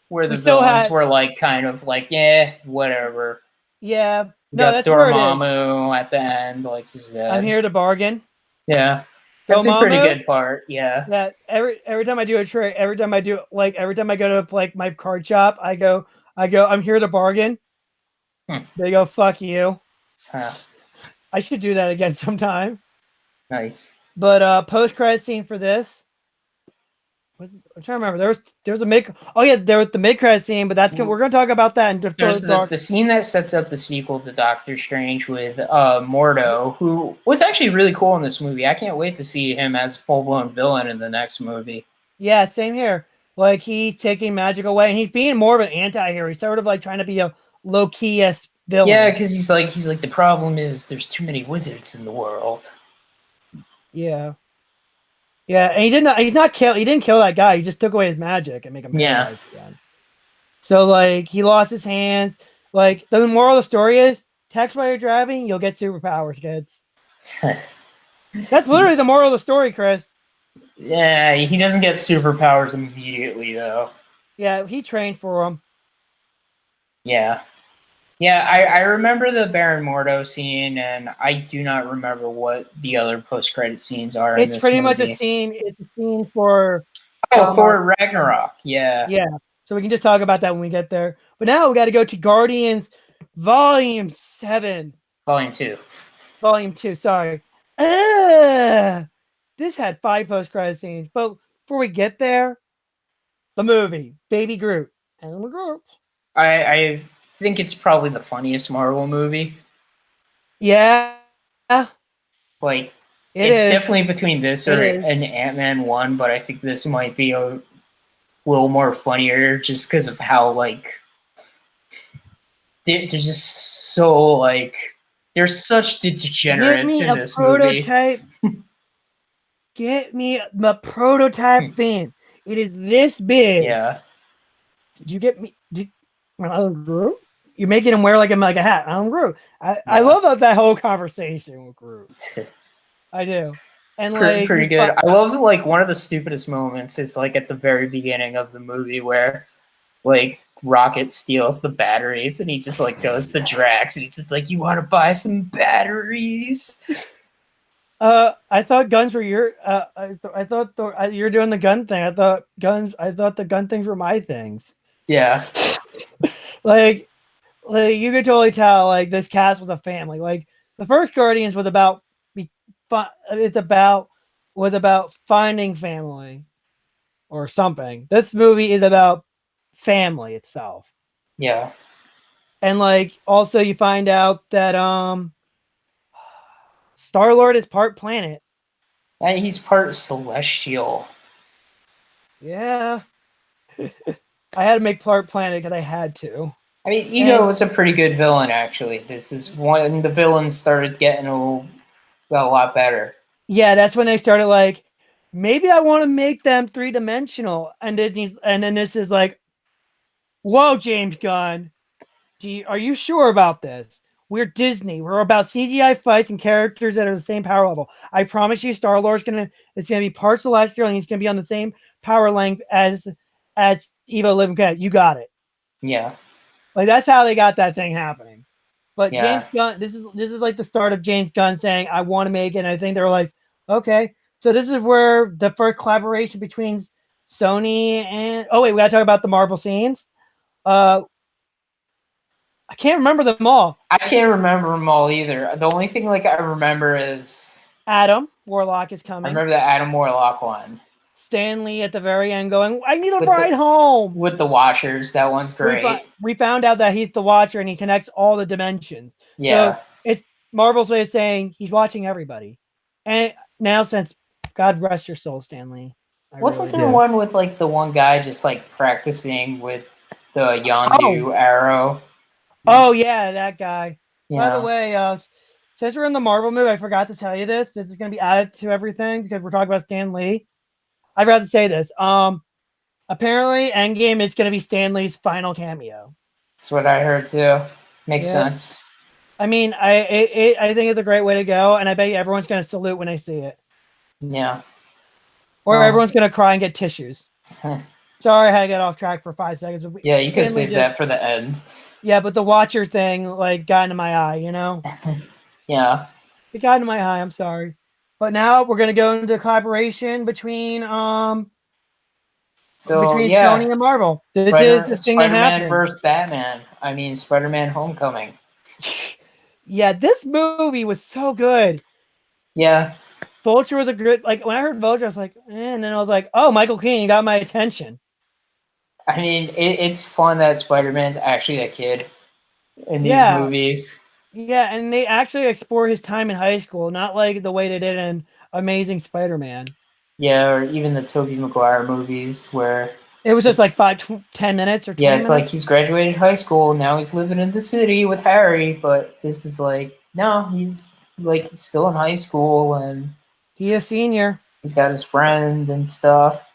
S2: where the
S1: We still
S2: villains
S1: had-
S2: were like kind of like, yeah, whatever.
S1: Yeah,
S2: We
S1: no,
S2: got
S1: that's where it is.
S2: Dormammu at the end, like he's dead.
S1: I'm here to bargain.
S2: Yeah, that's a pretty
S1: Dormammu?
S2: good part. Yeah.
S1: Yeah, every time I do a trade, every time I go to like my card shop, I go, I'm here to bargain. They go, fuck you.
S2: Huh.
S1: I should do that again sometime.
S2: Nice.
S1: But post credit scene for this. I'm trying to remember. There was there was the mid credit scene, but we're gonna talk about that in
S2: There's the scene that sets up the sequel to Doctor Strange with Mordo, who was actually really cool in this movie. I can't wait to see him as full blown villain in the next movie.
S1: Yeah, same here. Like he's taking magic away, and he's being more of an anti-hero. He's sort of like trying to be a low key villain.
S2: Yeah, because he's like the problem is there's too many wizards in the world.
S1: Yeah. Yeah, and he didn't kill that guy. He just took away his magic and make him paralyzed again. So like he lost his hands. Like the moral of the story is text while you're driving, you'll get superpowers, kids. That's literally the moral of the story, Chris.
S2: Yeah, he doesn't get superpowers immediately though.
S1: Yeah, he trained for them.
S2: Yeah. Yeah, I remember the Baron Mordo scene, and I do not remember what the other post-credit scenes are in this movie.
S1: It's pretty much a scene. It's a scene for...
S2: for Ragnarok, yeah.
S1: Yeah, so we can just talk about that when we get there. But now we got to go to Guardians Volume 7.
S2: Volume 2.
S1: Volume 2, sorry. This had 5 post-credit scenes. But before we get there, the movie, Baby Groot. And Groot.
S2: I think it's probably the funniest Marvel movie.
S1: Yeah.
S2: Like, it's definitely between this or an Ant-Man 1, but I think this might be a little more funnier just because of how, like, they're just so, like, they're such degenerates in this movie.
S1: Get me the prototype Finn. It is this big.
S2: Yeah.
S1: Did you get me? Groot? You're making him wear like a hat. I'm Groot. I love that whole conversation with Groot. I do. And
S2: pretty good. I love like one of the stupidest moments is like at the very beginning of the movie where like Rocket steals the batteries and he just like goes to Drax and he's just like, "You want to buy some batteries?"
S1: I thought guns were your. I thought you're doing the gun thing. I thought the gun things were my things.
S2: Yeah.
S1: like you could totally tell like this cast was a family. Like the first Guardians was about finding family or something. This movie is about family itself.
S2: Yeah.
S1: And like also you find out that Star-Lord is part planet.
S2: And he's part celestial.
S1: Yeah. I had to make part planet because I had to.
S2: I mean, Ego was a pretty good villain, actually. This is when the villains started getting a lot better.
S1: Yeah, that's when they started like, maybe I want to make them 3-dimensional. And then this is like, whoa, James Gunn, are you sure about this? We're Disney. We're about CGI fights and characters that are the same power level. I promise you, Star-Lord's gonna be part celestial and he's gonna be on the same power length as Evo Living Cat. You got it.
S2: Yeah.
S1: Like that's how they got that thing happening. But
S2: Yeah.
S1: James Gunn, this is like the start of James Gunn saying, "I want to make it." And I think they were like, "Okay." So this is where the first collaboration between Sony and we gotta talk about the Marvel scenes. I can't remember them all.
S2: I can't remember them all either. The only thing like I remember is
S1: Adam Warlock is
S2: I
S1: coming.
S2: remember the Adam Warlock one.
S1: Stan Lee at the very end going, "I need a
S2: With
S1: ride home."
S2: with the Watchers. That one's great.
S1: We found out that he's the Watcher and he connects all the dimensions.
S2: Yeah.
S1: So it's Marvel's way of saying he's watching everybody. And now, since God rest your soul, Stan Lee.
S2: Wasn't there one with like the one guy just like practicing with the Yondu arrow?
S1: Oh yeah, that guy.
S2: Yeah.
S1: By the way, since we're in the Marvel movie, I forgot to tell you this. This is going to be added to everything because we're talking about Stan Lee. I'd rather say this. Apparently, Endgame is going to be Stan Lee's final cameo.
S2: That's what I heard too. Makes sense.
S1: I mean, I think it's a great way to go, and I bet you everyone's going to salute when they see it.
S2: Yeah.
S1: Or everyone's going to cry and get tissues. Sorry, I had to get off track for 5 seconds.
S2: Yeah, you could save that for the end.
S1: Yeah, but the Watcher thing like got into my eye, you know?
S2: Yeah.
S1: It got into my eye, I'm sorry. But now we're gonna go into collaboration between Sony and Marvel. This is the thing that happened.
S2: Spider-Man versus Batman. I mean Spider-Man Homecoming.
S1: Yeah, this movie was so good.
S2: Yeah.
S1: Vulture was a good when I heard Vulture, I was like, and then I was like, oh, Michael Keaton got my attention.
S2: I mean, it's fun that Spider-Man's actually a kid in these movies.
S1: Yeah, and they actually explore his time in high school, not like the way they did in Amazing Spider-Man.
S2: Yeah, or even the Tobey Maguire movies where
S1: it was just like 10 minutes or 20
S2: yeah, it's
S1: minutes.
S2: like he's graduated high school, now he's living in the city with Harry, but this is like, no, he's like still in high school and
S1: he's a senior.
S2: He's got his friend and stuff.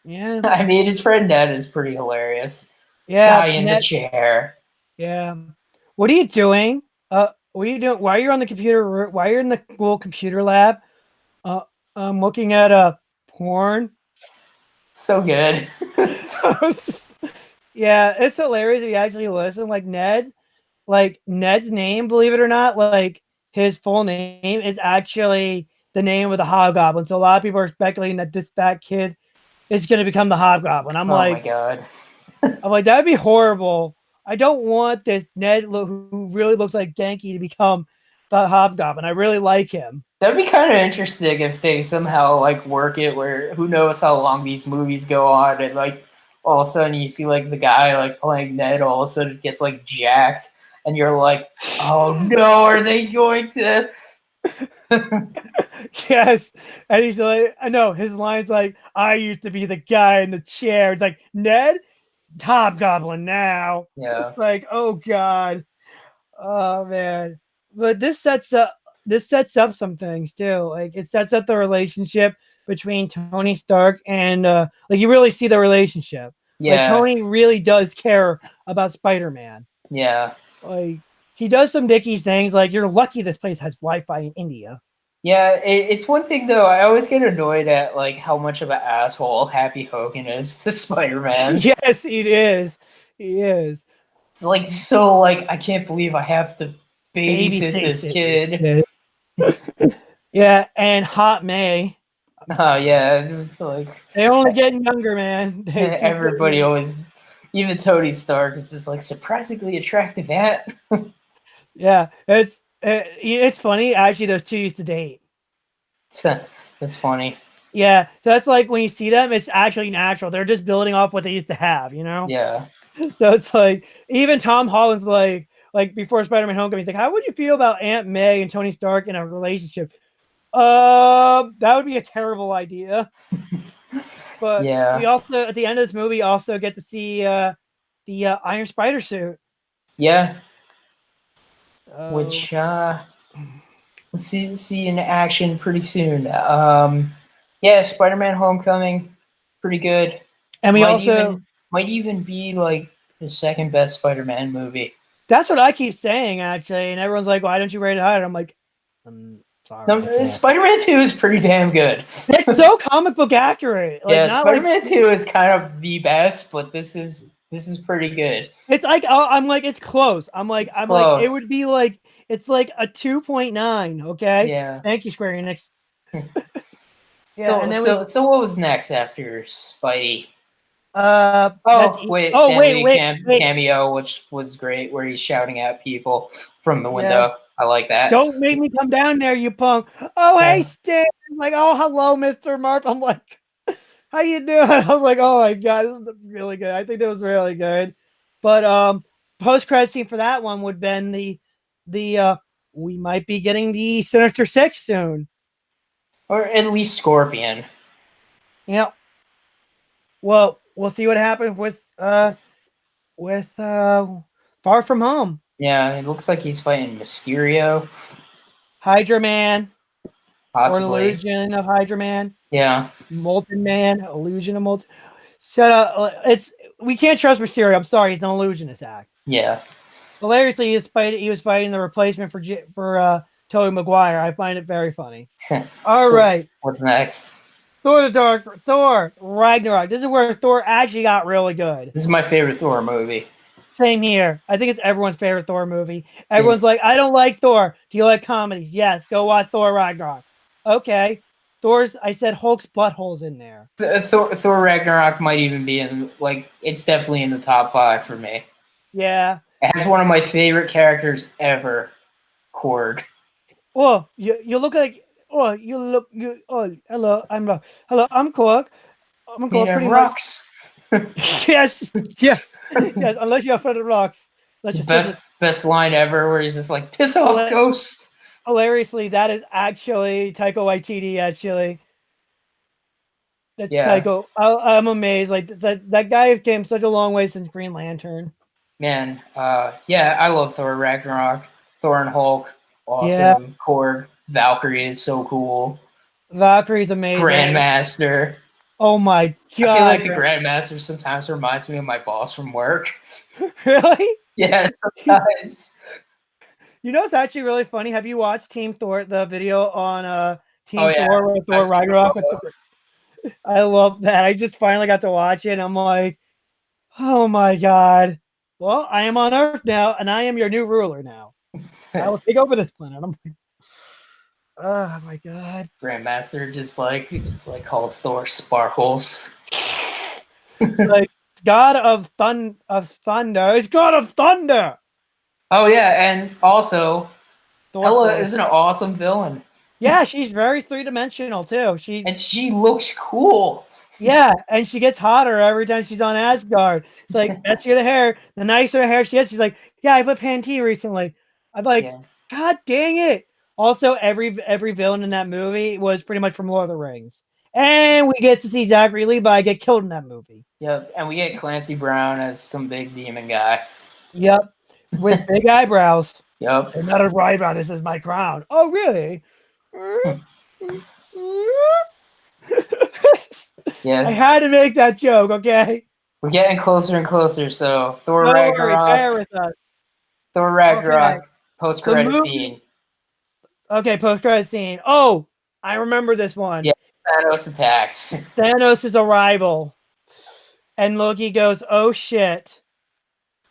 S1: Yeah.
S2: I mean, his friend Ned is pretty hilarious.
S1: Yeah.
S2: Guy in the chair.
S1: Yeah. What are you doing? What are you doing? Why are you on the computer? Why are you in the little computer lab? I'm looking at a porn.
S2: So good.
S1: Yeah, it's hilarious if you actually listen. Like Ned's name, believe it or not, like his full name is actually the name of the Hobgoblin. So a lot of people are speculating that this fat kid is going to become the Hobgoblin. I'm like,
S2: oh my god.
S1: I'm like, that'd be horrible. I don't want this Ned who really looks like Genki to become the Hobgoblin. I really like him.
S2: That'd be kind of interesting if they somehow like work it where who knows how long these movies go on and like all of a sudden you see like the guy like playing Ned all of a sudden gets like jacked and you're like, oh no, are they going to?
S1: Yes, and he's like, I know his line's like, I used to be the guy in the chair. It's like Ned, Hobgoblin now.
S2: Yeah.
S1: It's like, oh god, oh man. But this sets up some things too. Like it sets up the relationship between Tony Stark and like you really see the relationship.
S2: Yeah.
S1: Like Tony really does care about Spider-Man.
S2: Yeah.
S1: Like he does some Dickies things. Like you're lucky this place has Wi-Fi in India.
S2: Yeah, it's one thing though. I always get annoyed at like how much of an asshole Happy Hogan is to Spider-Man.
S1: Yes, he is. He is.
S2: It's like so like I can't believe I have to babysit this kid.
S1: Yeah, and Hot May.
S2: Oh yeah, it's like
S1: they only getting younger, man.
S2: Everybody always, even Tony Stark is just like surprisingly attractive at.
S1: Yeah, it's funny. Actually, those two used to date.
S2: That's funny.
S1: Yeah, so that's like when you see them, it's actually natural. They're just building off what they used to have, you know?
S2: Yeah.
S1: So it's like even Tom Holland's like before Spider-Man Homecoming, he's like, how would you feel about Aunt May and Tony Stark in a relationship? That would be a terrible idea. But
S2: yeah,
S1: we also at the end of this movie also get to see the Iron Spider suit.
S2: Yeah. Which we'll see in action pretty soon. Yeah, Spider-Man Homecoming, pretty good.
S1: And we
S2: might even be like the second best Spider-Man movie.
S1: That's what I keep saying actually, and everyone's like, "Why don't you rate it higher?" I'm like, sorry.
S2: No, Spider-Man 2 is pretty damn good.
S1: It's so comic book accurate.
S2: Like, yeah, Spider-Man 2 is kind of the best, but this is This is pretty good.
S1: It's like I'm like it's close.
S2: It's
S1: I'm like it
S2: close.
S1: would be like it's like a 2.9. Okay,
S2: Yeah.
S1: thank you, Square Enix. Yeah,
S2: So
S1: and then
S2: so so what was next after Spidey?
S1: that's
S2: Oh wait,
S1: oh
S2: Stan Lee
S1: wait.
S2: cameo, which was great, where he's shouting at people from the
S1: Yes.
S2: window. I like that.
S1: Don't make me come down there, you punk. Oh, hey,
S2: Yeah.
S1: Stan. I'm like, oh, hello, Mr. Murph. I'm like, how you doing? I was like, oh my god, this is really good. I think that was really good. But post credit scene for that one would have been the we might be getting the Sinister Six soon.
S2: Or at least Scorpion.
S1: Yeah. Well, we'll see what happens with Far From Home.
S2: Yeah, it looks like he's fighting Mysterio,
S1: Hydra Man or
S2: possibly.
S1: Illusion of Hydra Man.
S2: Yeah.
S1: Molten Man, Illusion of Molten. Shut up. It's we can't trust Mysterio. I'm sorry, he's an illusionist act.
S2: Yeah.
S1: Hilariously, he was fighting the replacement for Tobey Maguire. I find it very funny. All
S2: So,
S1: right,
S2: what's next?
S1: Thor Ragnarok. This is where Thor actually got really good.
S2: This is my favorite Thor movie.
S1: Same here. I think it's everyone's favorite Thor movie. Everyone's like, I don't like Thor. Do you like comedies? Yes, go watch Thor Ragnarok. Okay. I said Hulk's butthole's in there.
S2: Thor Ragnarok might even be in, like, it's definitely in the top 5 for me.
S1: Yeah.
S2: It has one of my favorite characters ever, Korg.
S1: Oh, you look like oh hello I'm Korg. I'm Korg pretty
S2: Rocks.
S1: much. yes unless you're afraid of rocks.
S2: Best line ever, where he's just like, piss off, Ghost.
S1: Hilariously, that is actually Taika Waititi. Actually, that's Taika. I'm amazed. Like that guy came such a long way since Green Lantern.
S2: Man, yeah, I love Thor Ragnarok. Thor and Hulk, awesome.
S1: Yeah.
S2: Korg, Valkyrie is so cool.
S1: Valkyrie's amazing.
S2: Grandmaster.
S1: Oh my god!
S2: I feel like the Grandmaster sometimes reminds me of my boss from work.
S1: Really?
S2: Yeah, sometimes.
S1: You know, it's actually really funny. Have you watched Team Thor, the video on Team Thor with Thor Ragnarok? I love that. I just finally got to watch it. And I'm like, oh my god. Well, I am on Earth now, and I am your new ruler now. I will take over this planet. I'm like, oh my god.
S2: Grandmaster just like calls Thor Sparkles.
S1: Like God of thunder. It's God of Thunder.
S2: Oh yeah, and also Ella is an awesome villain.
S1: Yeah, she's very 3-dimensional too.
S2: She looks cool.
S1: Yeah, and she gets hotter every time she's on Asgard. It's like, messier the hair, the nicer the hair she gets. She's like, yeah, I put Pantene recently. I'm like, God dang it. Also, every villain in that movie was pretty much from Lord of the Rings. And we get to see Zachary Levi get killed in that movie.
S2: Yep, and we get Clancy Brown as some big demon guy.
S1: Yep, with big eyebrows.
S2: Yep.
S1: I'm not a eyebrow, this is my crown. Oh, really?
S2: Yeah.
S1: I had to make that joke, okay?
S2: We're getting closer and closer, so Thor Ragnarok.
S1: Bear with us.
S2: Thor Ragnarok, post-credit scene.
S1: Okay, post-credit scene. Oh, I remember this one.
S2: Yeah, Thanos attacks.
S1: Thanos' arrival. And Loki goes, oh shit.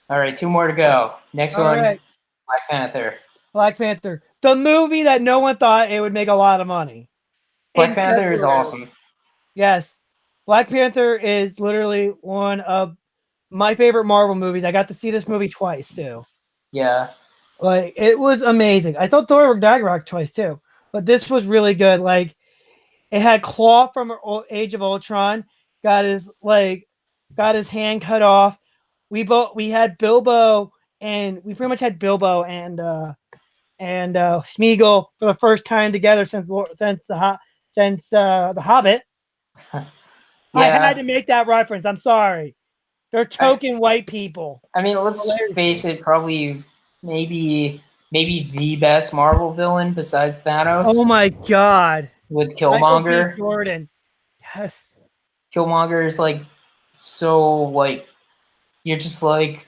S2: All right, 2 more to go. Next one, Black Panther.
S1: Black Panther. The movie that no one thought it would make a lot of money.
S2: Black Panther is awesome.
S1: Yes. Black Panther is literally one of my favorite Marvel movies. I got to see this movie twice, too.
S2: Yeah.
S1: Like, it was amazing. I thought Thor Ragnarok twice, too. But this was really good. Like, it had Claw from Age of Ultron. Got his hand cut off. We had Bilbo, and we pretty much had Bilbo and Smeagol for the first time together since the Hobbit. Yeah. I had to make that reference. I'm sorry. They're token white people.
S2: I mean, let's face it. Probably, maybe the best Marvel villain besides Thanos.
S1: Oh my god!
S2: With Killmonger.
S1: Michael B. Jordan. Yes.
S2: Killmonger is like so like. You're just like,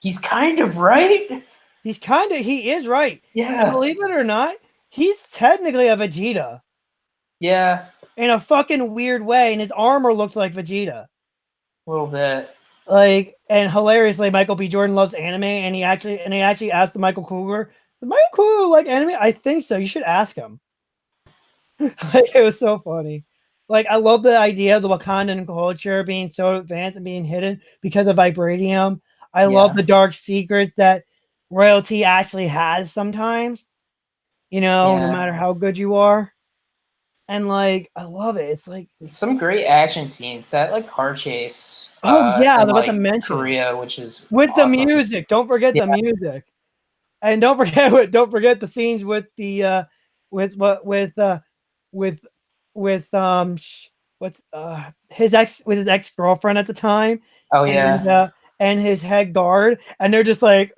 S2: he's kind of right.
S1: He is right.
S2: Yeah.
S1: Believe it or not, he's technically a Vegeta.
S2: Yeah.
S1: In a fucking weird way, and his armor looks like Vegeta.
S2: A little bit.
S1: Like, and hilariously, Michael B. Jordan loves anime, and he actually asked the Michael Cougar, "Does Michael Cougar like anime?" I think so. You should ask him. Like, it was so funny. Like, I love the idea of the Wakandan culture being so advanced and being hidden because of vibranium. I love
S2: Yeah.
S1: the dark secrets that royalty actually has sometimes. No
S2: Yeah.
S1: matter how good you are. And like, I love it. It's like,
S2: Some great action scenes. That like car chase
S1: oh yeah, I
S2: in
S1: was about to
S2: like
S1: mention
S2: Korea, which is
S1: with the
S2: awesome.
S1: music. Don't forget
S2: Yeah.
S1: the music, and don't forget the scenes with the with what with what's his ex girlfriend at the time,
S2: Oh yeah.
S1: and his head guard, and they're just like,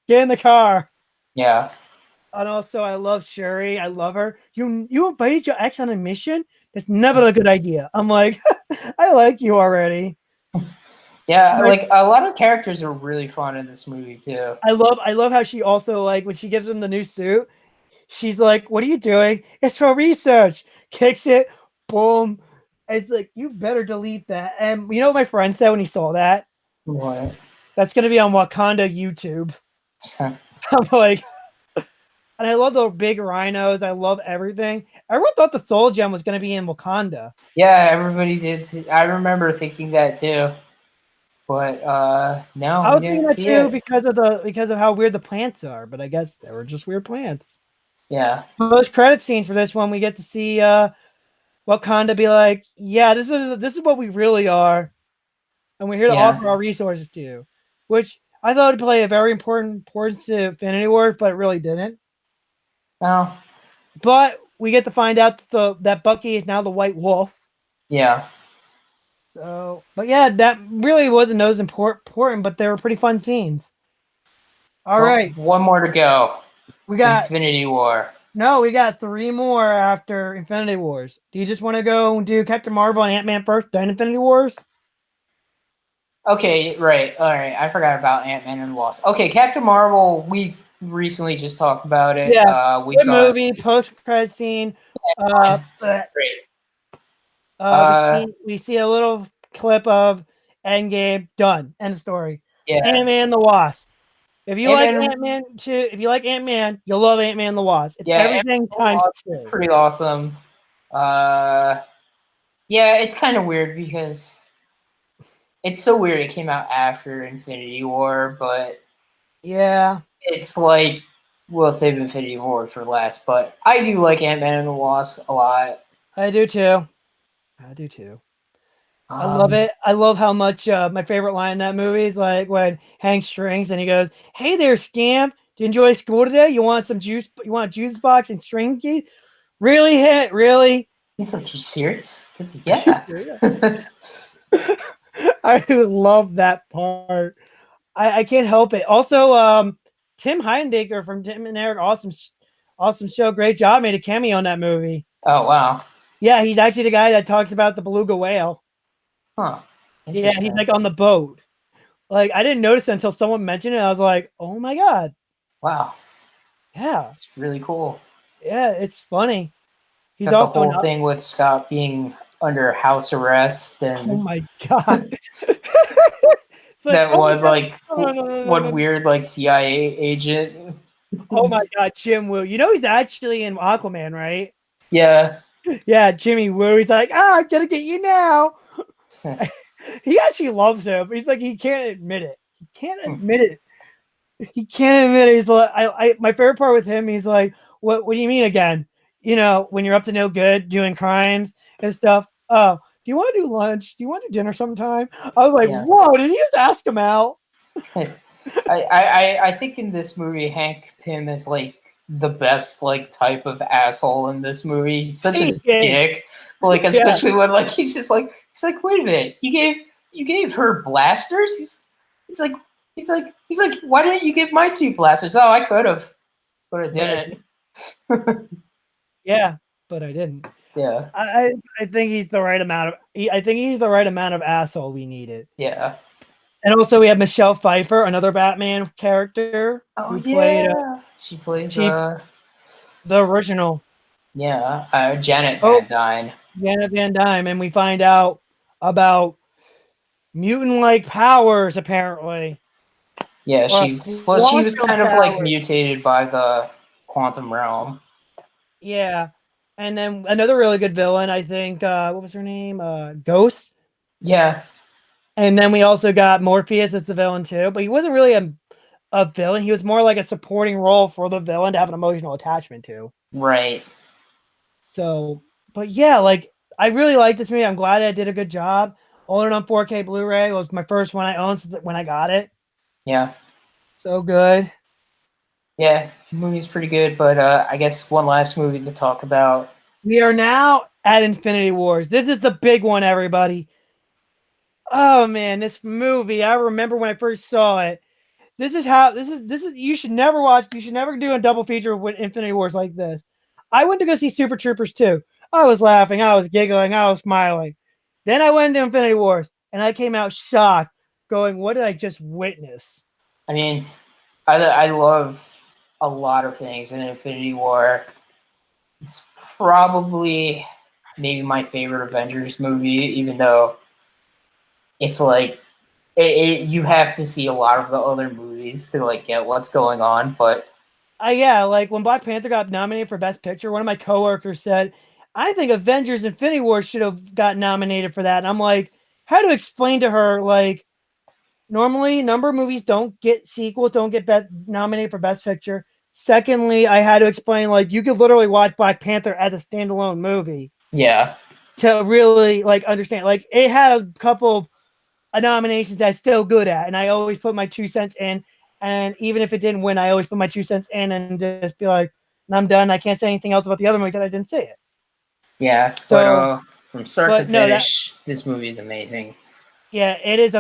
S1: get in the car.
S2: Yeah.
S1: And also, I love Sherry. I love her. You invited your ex on a mission? That's never a good idea. I'm like, I like you already.
S2: Yeah,
S1: Like,
S2: like a lot of characters are really fun in this movie too.
S1: I love how she also, like, when she gives him the new suit, she's like, "What are you doing? It's for research." Kicks it, boom. It's like, you better delete that. And you know what my friend said when he saw that?
S2: What?
S1: That's gonna be on Wakanda YouTube. I'm like, and I love the big rhinos. I love everything. Everyone thought the Soul Gem was gonna be in Wakanda.
S2: Yeah, everybody did. I remember thinking that too, but no,
S1: I
S2: we
S1: was thinking
S2: didn't
S1: that
S2: see
S1: too
S2: it.
S1: because of how weird the plants are, but I guess they were just weird plants.
S2: Yeah,
S1: Post credit scene for this one, we get to see Wakanda be like, "Yeah, this is what we really are, and we're here to
S2: yeah.
S1: offer our resources to you," which I thought would play a very important importance to Infinity War, but it really didn't.
S2: No,
S1: But we get to find out that Bucky is now the White Wolf.
S2: yeah.
S1: So, but yeah, that really wasn't those important, but they were pretty fun scenes. All
S2: Well,
S1: right,
S2: one more to go.
S1: we got
S2: Infinity War.
S1: no, we got three more after Infinity Wars. Do you just want to go and do Captain Marvel and Ant-Man first, then Infinity Wars?
S2: Okay, right. All right. I forgot about Ant-Man and the Wasp. Okay, Captain Marvel. We recently just talked about it.
S1: Yeah,
S2: We
S1: good
S2: saw it.
S1: movie, post-credit scene.
S2: Fine.
S1: But
S2: Great.
S1: we see a little clip of Endgame. Done. End of story.
S2: Yeah.
S1: Ant-Man and the Wasp. If you like
S2: Ant-Man.
S1: Ant-Man, if you like Ant-Man, you'll love Ant-Man and the Wasp. It's
S2: Yeah,
S1: everything
S2: Ant-Man
S1: times
S2: was
S1: two.
S2: pretty awesome. Yeah, it's kind of weird because it's so weird. It came out after Infinity War, but
S1: Yeah,
S2: it's like we'll save Infinity War for last. But I do like Ant-Man and the Wasp a lot.
S1: I do too. I do too. I love
S2: Um,
S1: it. I love how much my favorite line in that movie is like when Hank Strings and he goes, "Hey there, scamp. Do you enjoy school today? You want some juice? You want a juice box and string key? Really, hit? Really?"
S2: he's like, "You serious?" Because
S1: Are you
S2: yeah.
S1: serious? I love that part. I can't help it. Also, Tim Heidecker from Tim and Eric, awesome show. Great job. Made a cameo in that movie.
S2: Oh wow.
S1: Yeah, he's actually the guy that talks about the beluga whale.
S2: Huh.
S1: Yeah, he's
S2: Interesting.
S1: like on the boat. Like, I didn't notice it until someone mentioned it. I was like, oh my God.
S2: Wow.
S1: Yeah.
S2: It's really cool.
S1: Yeah, it's funny. He's
S2: Got the
S1: also
S2: whole
S1: not.
S2: thing with Scott being under house arrest
S1: Oh
S2: and
S1: my God. It's like,
S2: that
S1: oh my
S2: one
S1: God.
S2: like
S1: No, no, no, no,
S2: one
S1: no.
S2: weird like CIA agent.
S1: Oh my God, Jim Woo. You know he's actually in Aquaman, right?
S2: Yeah.
S1: Yeah, Jimmy Woo. He's like, I'm gonna get you now. He actually loves him. He's like, he can't admit it. He can't admit it. He can't admit it. He's like, my favorite part with him, he's like, what do you mean again? When you're up to no good doing crimes and stuff. Oh, do you want to do lunch? Do you want to do dinner sometime? I was like,
S2: Yeah.
S1: whoa, did he just ask him out?
S2: I think in this movie Hank Pym is like the best like type of asshole in this movie. He's such a
S1: He is.
S2: dick. Like
S1: Yeah.
S2: especially when like he's like, wait a minute, you gave her blasters? He's like why didn't you give my suit blasters? Oh, I could have, but I didn't.
S1: Yeah, but I didn't.
S2: Yeah.
S1: I think he's the right amount of I think he's the right amount of asshole we needed.
S2: Yeah.
S1: And also we have Michelle Pfeiffer, another Batman character
S2: Oh
S1: who played
S2: yeah. She plays
S1: the original
S2: Janet
S1: Oh,
S2: Van Dyne.
S1: Janet Van Dyne, and we find out about mutant-like powers, apparently.
S2: Yeah,
S1: Or
S2: she was
S1: quantum
S2: kind of like
S1: powers.
S2: mutated by the quantum realm.
S1: Yeah. And then another really good villain, I think, what was her name? Ghost.
S2: Yeah,
S1: And then we also got Morpheus as the villain too, but he wasn't really a villain. He was more like a supporting role for the villain to have an emotional attachment to.
S2: right.
S1: So, but yeah, like I really like this movie. I'm glad I did a good job. Owned it on 4K Blu-ray. It was my first one I owned when I got it.
S2: Yeah,
S1: So good.
S2: yeah. The movie's pretty good, but I guess one last movie to talk about.
S1: We are now at Infinity Wars. This is the big one, everybody. Oh man, this movie. I remember when I first saw it. This is you should never watch, you should never do a double feature with Infinity Wars like this. I went to go see Super Troopers 2. I was laughing, I was giggling, I was smiling. Then I went to Infinity Wars and I came out shocked, going, what did I just witness?
S2: I mean, I love a lot of things in Infinity War. It's probably maybe my favorite Avengers movie, even though it's like you have to see a lot of the other movies to like get what's going on. But
S1: Yeah, like when Black Panther got nominated for Best Picture, one of my coworkers said, I think Avengers Infinity War should have got nominated for that. And I'm like, how to explain to her, like, normally number of movies don't get sequels, don't get nominated for Best Picture. Secondly, I had to explain, like, you could literally watch Black Panther as a standalone movie
S2: yeah,
S1: to really like understand. Like, it had a couple of nominations that's still good at, and I always put my 2 cents in. And even if it didn't win, I always put my 2 cents in and just be like, I'm done. I can't say anything else about the other movie because I didn't see it.
S2: yeah. But
S1: So,
S2: from start to
S1: but no, that
S2: finish, this movie is amazing.
S1: yeah, it is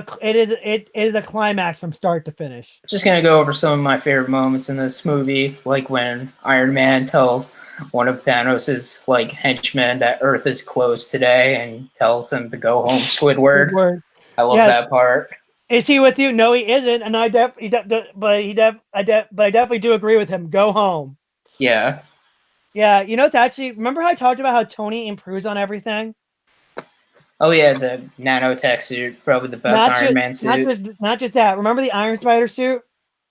S1: a climax from start to finish.
S2: Just gonna go over some of my favorite moments in this movie, like when Iron Man tells one of Thanos' like henchmen that Earth is closed today, and tells him to go home, Squidward.
S1: Word.
S2: I love
S1: Yes.
S2: that part.
S1: Is he with you? No, he isn't. And I definitely do agree with him. Go home.
S2: Yeah.
S1: Yeah, it's actually, remember how I talked about how Tony improves on everything?
S2: Oh yeah, the nanotech suit, probably the best Iron Man suit.
S1: Not just that. Remember the Iron Spider suit?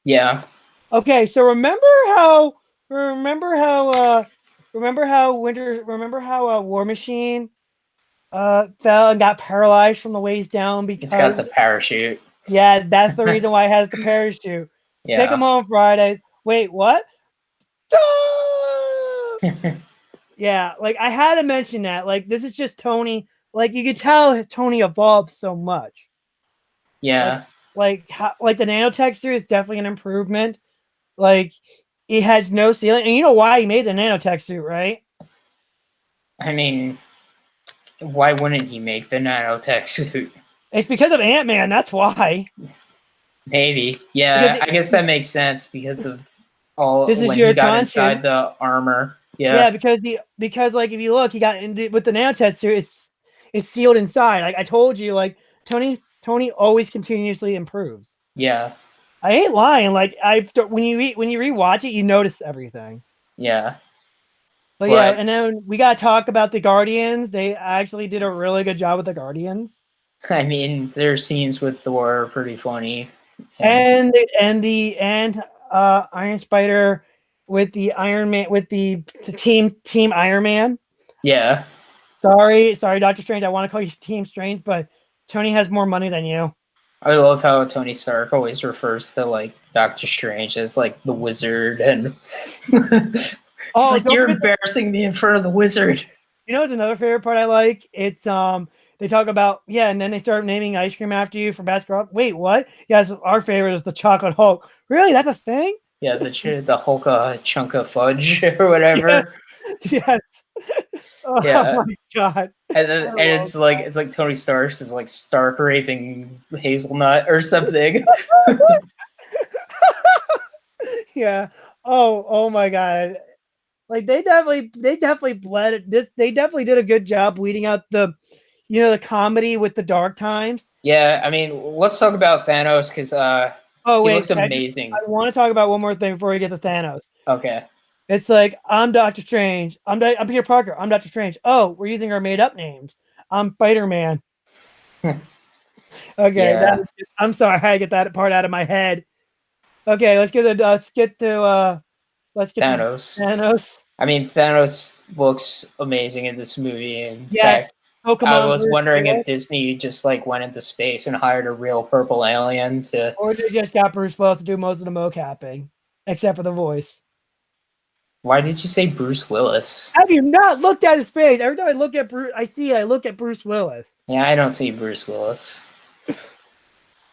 S2: Yeah.
S1: Okay, so remember how War Machine fell and got paralyzed from the waist down
S2: It's got the
S1: because
S2: parachute.
S1: yeah, that's the reason why it has the parachute. Take him
S2: Yeah.
S1: home Friday. Wait, what? Yeah, like I had to mention that. Like, this is just Tony. Like, you could tell Tony evolved so much.
S2: Yeah.
S1: Like the nanotech suit is definitely an improvement. Like, it has no ceiling, and you know why he made the nanotech suit, right?
S2: I mean, why wouldn't he make the nanotech suit?
S1: It's because of Ant-Man. That's why.
S2: Maybe. Yeah,
S1: Because
S2: I guess that makes sense because of all
S1: this is
S2: when
S1: your
S2: he got
S1: content.
S2: inside the armor.
S1: Yeah,
S2: Yeah.
S1: because like if you look, he got with the nanotech suit, it's sealed inside. Like I told you, like Tony always continuously improves.
S2: Yeah.
S1: I ain't lying. Like when you rewatch it, you notice everything.
S2: Yeah.
S1: But yeah, and then we gotta talk about the Guardians. They actually did a really good job with the Guardians.
S2: I mean, their scenes with Thor are pretty funny.
S1: And Iron Spider with the Iron Man with the team Iron Man.
S2: Yeah.
S1: Sorry, Doctor Strange. I want to call you Team Strange, but Tony has more money than you.
S2: I love how Tony Stark always refers to like Doctor Strange as like the wizard, and it's like you're embarrassing me in front of the wizard.
S1: You know what's another favorite part I like? It's they talk about and then they start naming ice cream after you for basketball. Wait, what? Yes, our favorite is the Chocolate Hulk. Really, that's a thing?
S2: Yeah, the Hulka chunk of fudge or whatever.
S1: Yes. Oh
S2: yeah.
S1: my god.
S2: And then it's like Tony Stark's is like Stark raving hazelnut or something.
S1: Yeah. Oh my god. Like they definitely bled this. They definitely did a good job weeding out the comedy with the dark times.
S2: Yeah, I mean, let's talk about Thanos because he looks amazing.
S1: I want to talk about one more thing before we get to Thanos.
S2: Okay.
S1: It's like, I'm Doctor Strange. I'm Peter Parker. I'm Doctor Strange. Oh, we're using our made up names. I'm Spider-Man. Okay,
S2: Yeah.
S1: I'm sorry, I had to get that part out of my head. Okay, let's get to
S2: Thanos.
S1: Thanos.
S2: I mean, Thanos looks amazing in this movie. In
S1: Yes,
S2: fact, I
S1: Pokemon
S2: was
S1: Bruce
S2: wondering if
S1: Willis,
S2: Disney just like went into space and hired a real purple alien to.
S1: or they just got Bruce Willis to do most of the mocapping, except for the voice.
S2: Why did you say Bruce Willis?
S1: Have you not looked at his face? Every time I look at Bruce, I look at Bruce Willis.
S2: Yeah, I don't see Bruce Willis.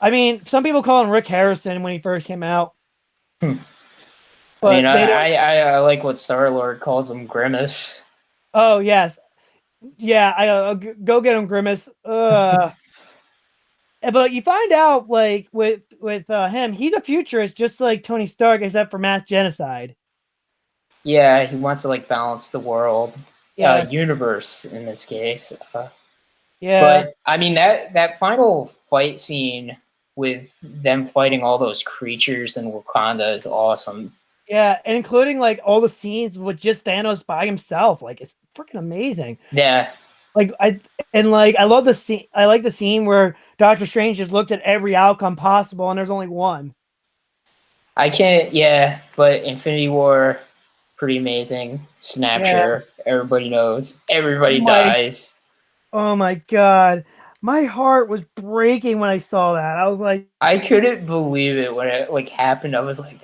S1: I mean, some people call him Rick Harrison when he first came out,
S2: I
S1: but
S2: mean,
S1: they don't.
S2: I like what Star Lord calls him, Grimace.
S1: Oh yes, yeah. I'll go get him, Grimace. But you find out like with him, he's a futurist just like Tony Stark, except for mass genocide.
S2: Yeah, he wants to like balance the world,
S1: Yeah,
S2: universe in this case.
S1: yeah,
S2: But I mean that final fight scene with them fighting all those creatures in Wakanda is awesome.
S1: yeah, and including like all the scenes with just Thanos by himself. Like it's freaking amazing.
S2: Yeah,
S1: Like I love the scene. I like the scene where Doctor Strange just looked at every outcome possible, and there's only one.
S2: I can't. Yeah, but Infinity War, pretty amazing. Snapshot. Everybody knows. Everybody dies.
S1: Oh my god, my heart was breaking when I saw that. I was like,
S2: I couldn't believe it when it like happened. I was like,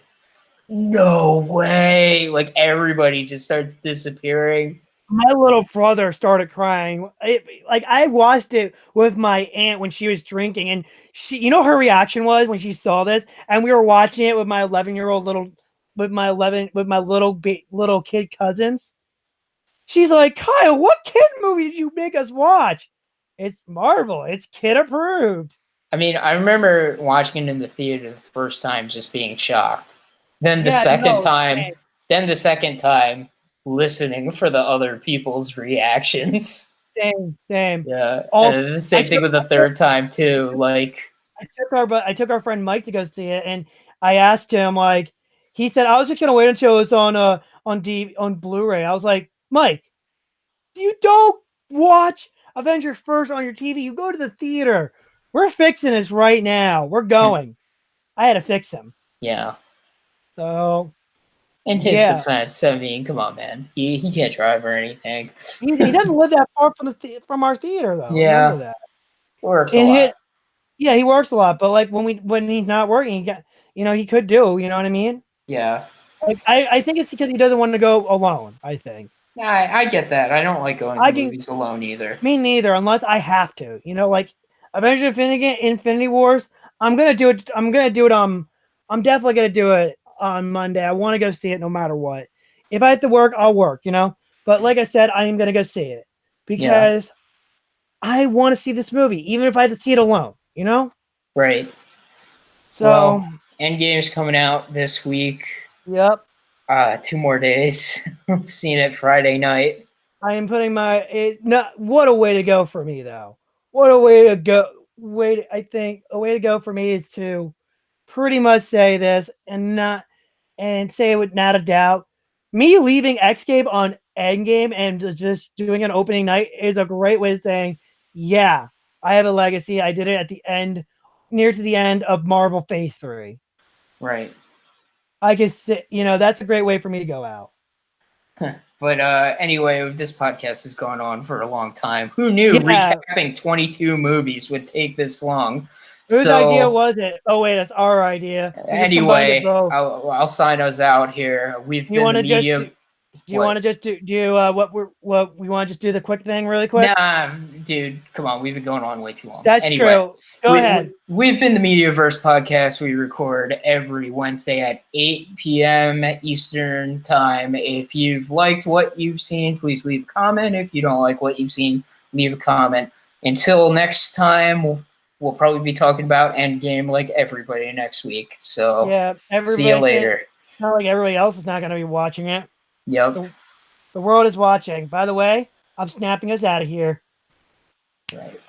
S2: no way! Like everybody just starts disappearing.
S1: my little brother started crying. Like I watched it with my aunt when she was drinking, and she, you know, her reaction was when she saw this, and we were watching it with my 11-year-old little kid cousins. She's like, Kyle, what kid movie did you make us watch? It's Marvel. It's kid approved.
S2: I mean, I remember watching it in the theater the first time, just being shocked. Then the second time, listening for the other people's reactions.
S1: Same.
S2: Yeah,
S1: All
S2: and the same thing with the third time too. Like,
S1: I took our friend Mike to go see it, and I asked him like, he said I was just gonna wait until it was on Blu-ray. I was like, Mike, you don't watch Avengers first on your TV. You go to the theater. We're fixing this right now. We're going. I had to fix him.
S2: yeah.
S1: So
S2: In his defense, I mean, come on, man. He can't drive or anything.
S1: he doesn't live that far from our theater though.
S2: Yeah,
S1: remember that.
S2: Works a lot.
S1: Yeah, he works a lot, but like when he's not working, he could do. You know what I mean?
S2: Yeah.
S1: Like I think it's because he doesn't want to go alone. I think.
S2: Yeah, I get that. I don't like going to movies alone either.
S1: Me neither, unless I have to. Like Avengers Infinity Wars. I'm gonna do it. I'm definitely gonna do it on Monday. I want to go see it no matter what. If I have to work, I'll work. But like I said, I am gonna go see it because I want to see this movie, even if I have to see it alone.
S2: Right.
S1: So
S2: well, Endgame's coming out this week.
S1: Yep.
S2: 2 more days. Seeing it Friday night.
S1: I am putting what a way to go for me though. What a way to go. I think a way to go for me is to pretty much say this and say it without a doubt. Me leaving Escape on Endgame and just doing an opening night is a great way of saying, yeah, I have a legacy. I did it at the end, near to the end of Marvel Phase 3.
S2: Right.
S1: I guess, that's a great way for me to go out.
S2: But anyway, this podcast has gone on for a long time. Who knew recapping 22 movies would take this long?
S1: Whose idea was it? Oh, wait, that's our idea.
S2: Anyway, I'll sign us out here. We've been the media...
S1: Do you want to just do what we want to just do the quick thing really quick?
S2: Nah, dude, come on. We've been going on way too long.
S1: That's true. Go ahead.
S2: We've been the Mediaverse podcast. We record every Wednesday at 8 p.m. Eastern time. If you've liked what you've seen, please leave a comment. If you don't like what you've seen, leave a comment. Until next time, we'll probably be talking about Endgame like everybody next week. So see you later.
S1: Not like everybody else is not going to be watching it.
S2: Yep.
S1: The world is watching. By the way, I'm snapping us out of here.
S2: Right.